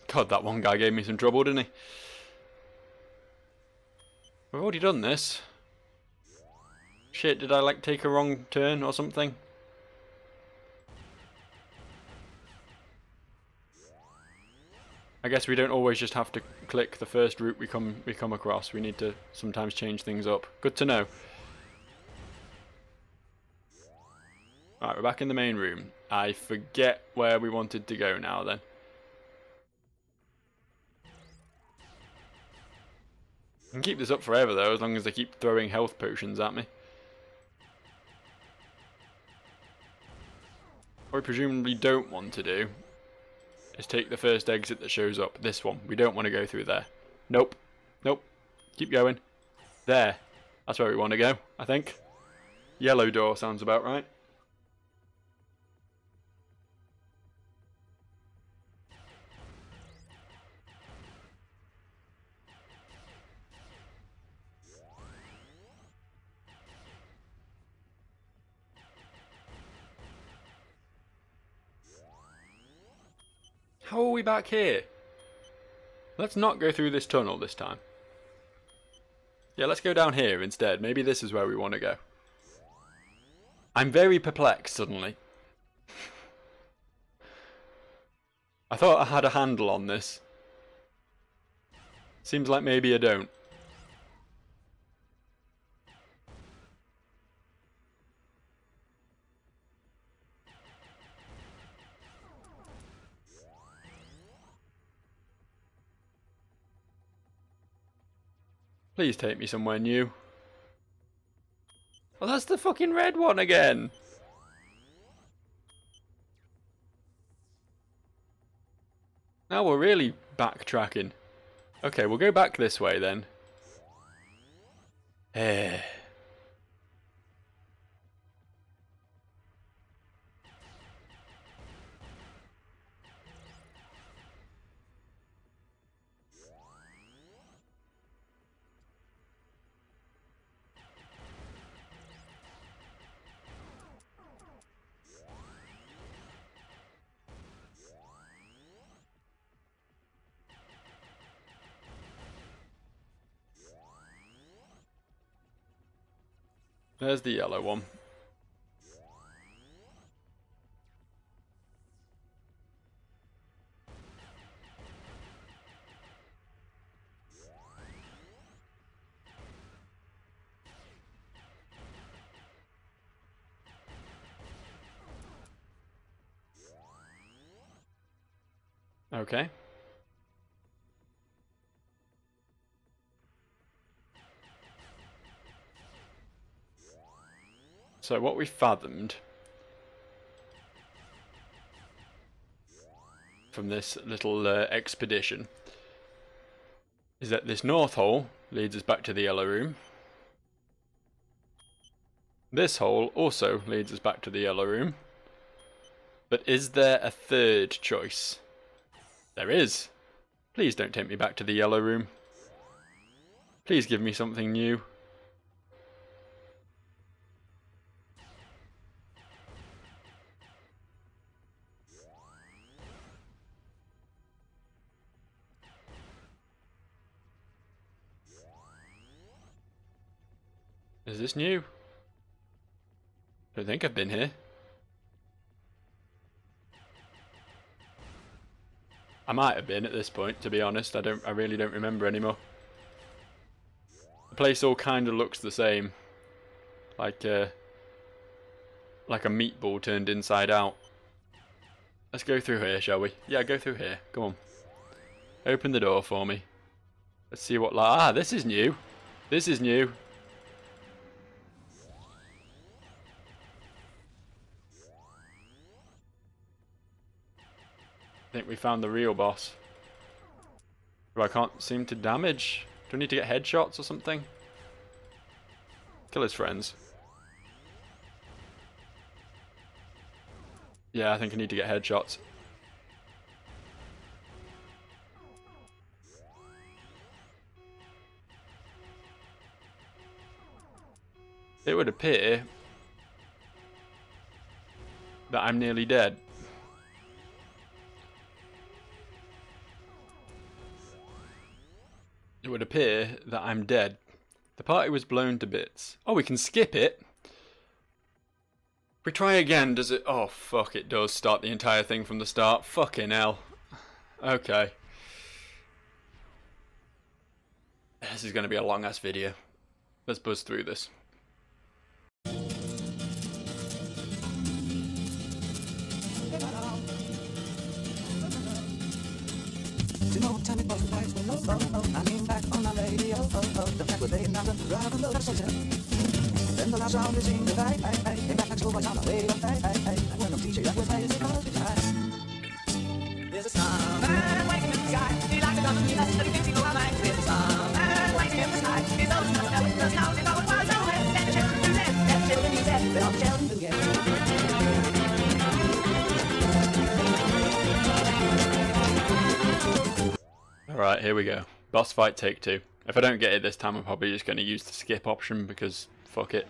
Speaker 1: God, that one guy gave me some trouble, didn't he? We've already done this. Shit, did I like take a wrong turn or something? I guess we don't always just have to click the first route we come across. We need to sometimes change things up. Good to know. Alright, we're back in the main room. I forget where we wanted to go now then. I can keep this up forever though, as long as they keep throwing health potions at me. What we presumably don't want to do is take the first exit that shows up. This one. We don't want to go through there. Nope. Nope. Keep going. There. That's where we want to go, I think. Yellow door sounds about right. How are we back here? Let's not go through this tunnel this time. Yeah, let's go down here instead. Maybe this is where we want to go. I'm very perplexed suddenly. I thought I had a handle on this. Seems like maybe I don't. Please take me somewhere new. Oh, that's the fucking red one again. Now we're really backtracking. Okay, we'll go back this way then. Eh. There's the yellow one. Okay. So what we fathomed from this little expedition is that this north hole leads us back to the yellow room. This hole also leads us back to the yellow room. But is there a third choice? There is. Please don't take me back to the yellow room. Please give me something new. Is this new? I don't think I've been here. I might have been at this point, to be honest. I really don't remember anymore. The place all kind of looks the same. Like a meatball turned inside out. Let's go through here, shall we? Yeah, go through here. Come on. Open the door for me. Let's see what... Ah, this is new. This is new. I think we found the real boss. Who I can't seem to damage. Do I need to get headshots or something? Kill his friends. Yeah, I think I need to get headshots. It would appear that I'm nearly dead. It would appear that I'm dead. The party was blown to bits. Oh, we can skip it. If we try again, does it... Oh, fuck, it does start the entire thing from the start. Fucking hell. Okay. This is going to be a long-ass video. Let's buzz through this.
Speaker 13: Time it was the lights were low, I came back on the radio, the fact was they not rock and roll, that's what then the loud sound is seemed to die, came back to school, on the radio, when the teacher that was made, it's because it's high. There's a starman waiting in the sky, he likes to come to me, that's the thing to go on like this. Starman waiting in the sky, he's always not knowing, does now, he's always wild, so let the children do that, let the children use that, let all the children do that.
Speaker 1: Alright, here we go. Boss fight take 2. If I don't get it this time, I'm probably just going to use the skip option because fuck it.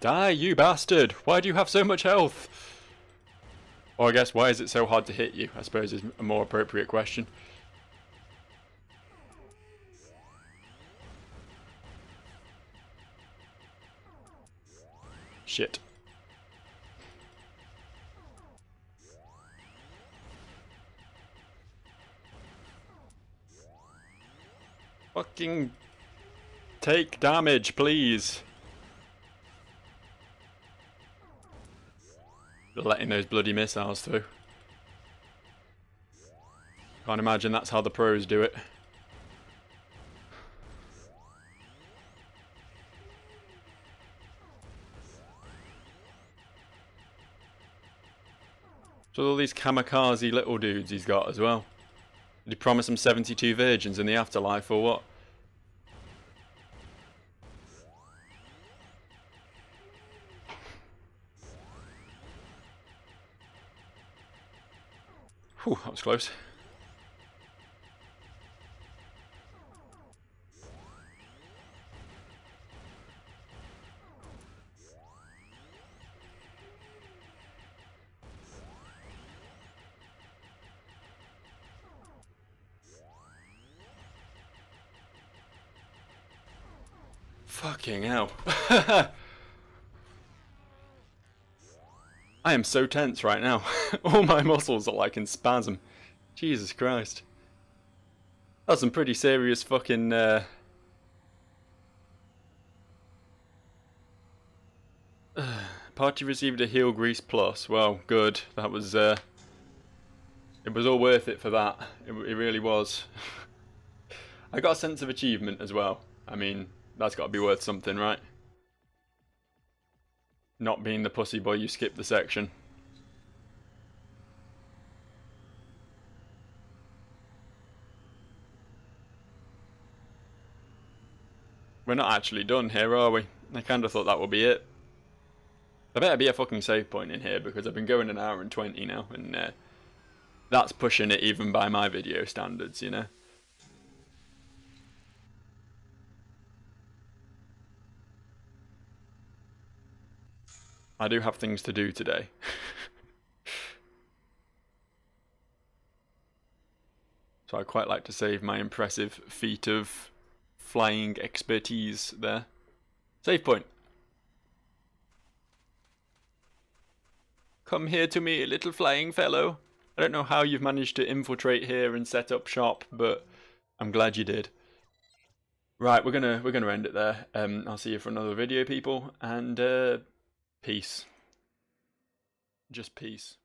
Speaker 1: Die, you bastard! Why do you have so much health? Or I guess, why is it so hard to hit you? I suppose is a more appropriate question. Shit. Fucking take damage, please. Letting those bloody missiles through. Can't imagine that's how the pros do it. So all these kamikaze little dudes he's got as well. Did he promise them 72 virgins in the afterlife or what? Whew, that was close. Fucking hell. I am so tense right now. All my muscles are like in spasm. Jesus Christ. That's some pretty serious fucking Party received a heel grease plus. Well, good. That was it was all worth it for that. It really was. I got a sense of achievement as well. I mean, that's got to be worth something, right? Not being the pussy boy you skipped the section. We're not actually done here, are we? I kind of thought that would be it. There better be a fucking save point in here because I've been going an hour and 20 now, and that's pushing it even by my video standards, you know? I do have things to do today. So I'd quite like to save my impressive feat of flying expertise there. Save point. Come here to me, little flying fellow. I don't know how you've managed to infiltrate here and set up shop, but I'm glad you did. Right, we're gonna end it there. I'll see you for another video, people, and peace. Just peace.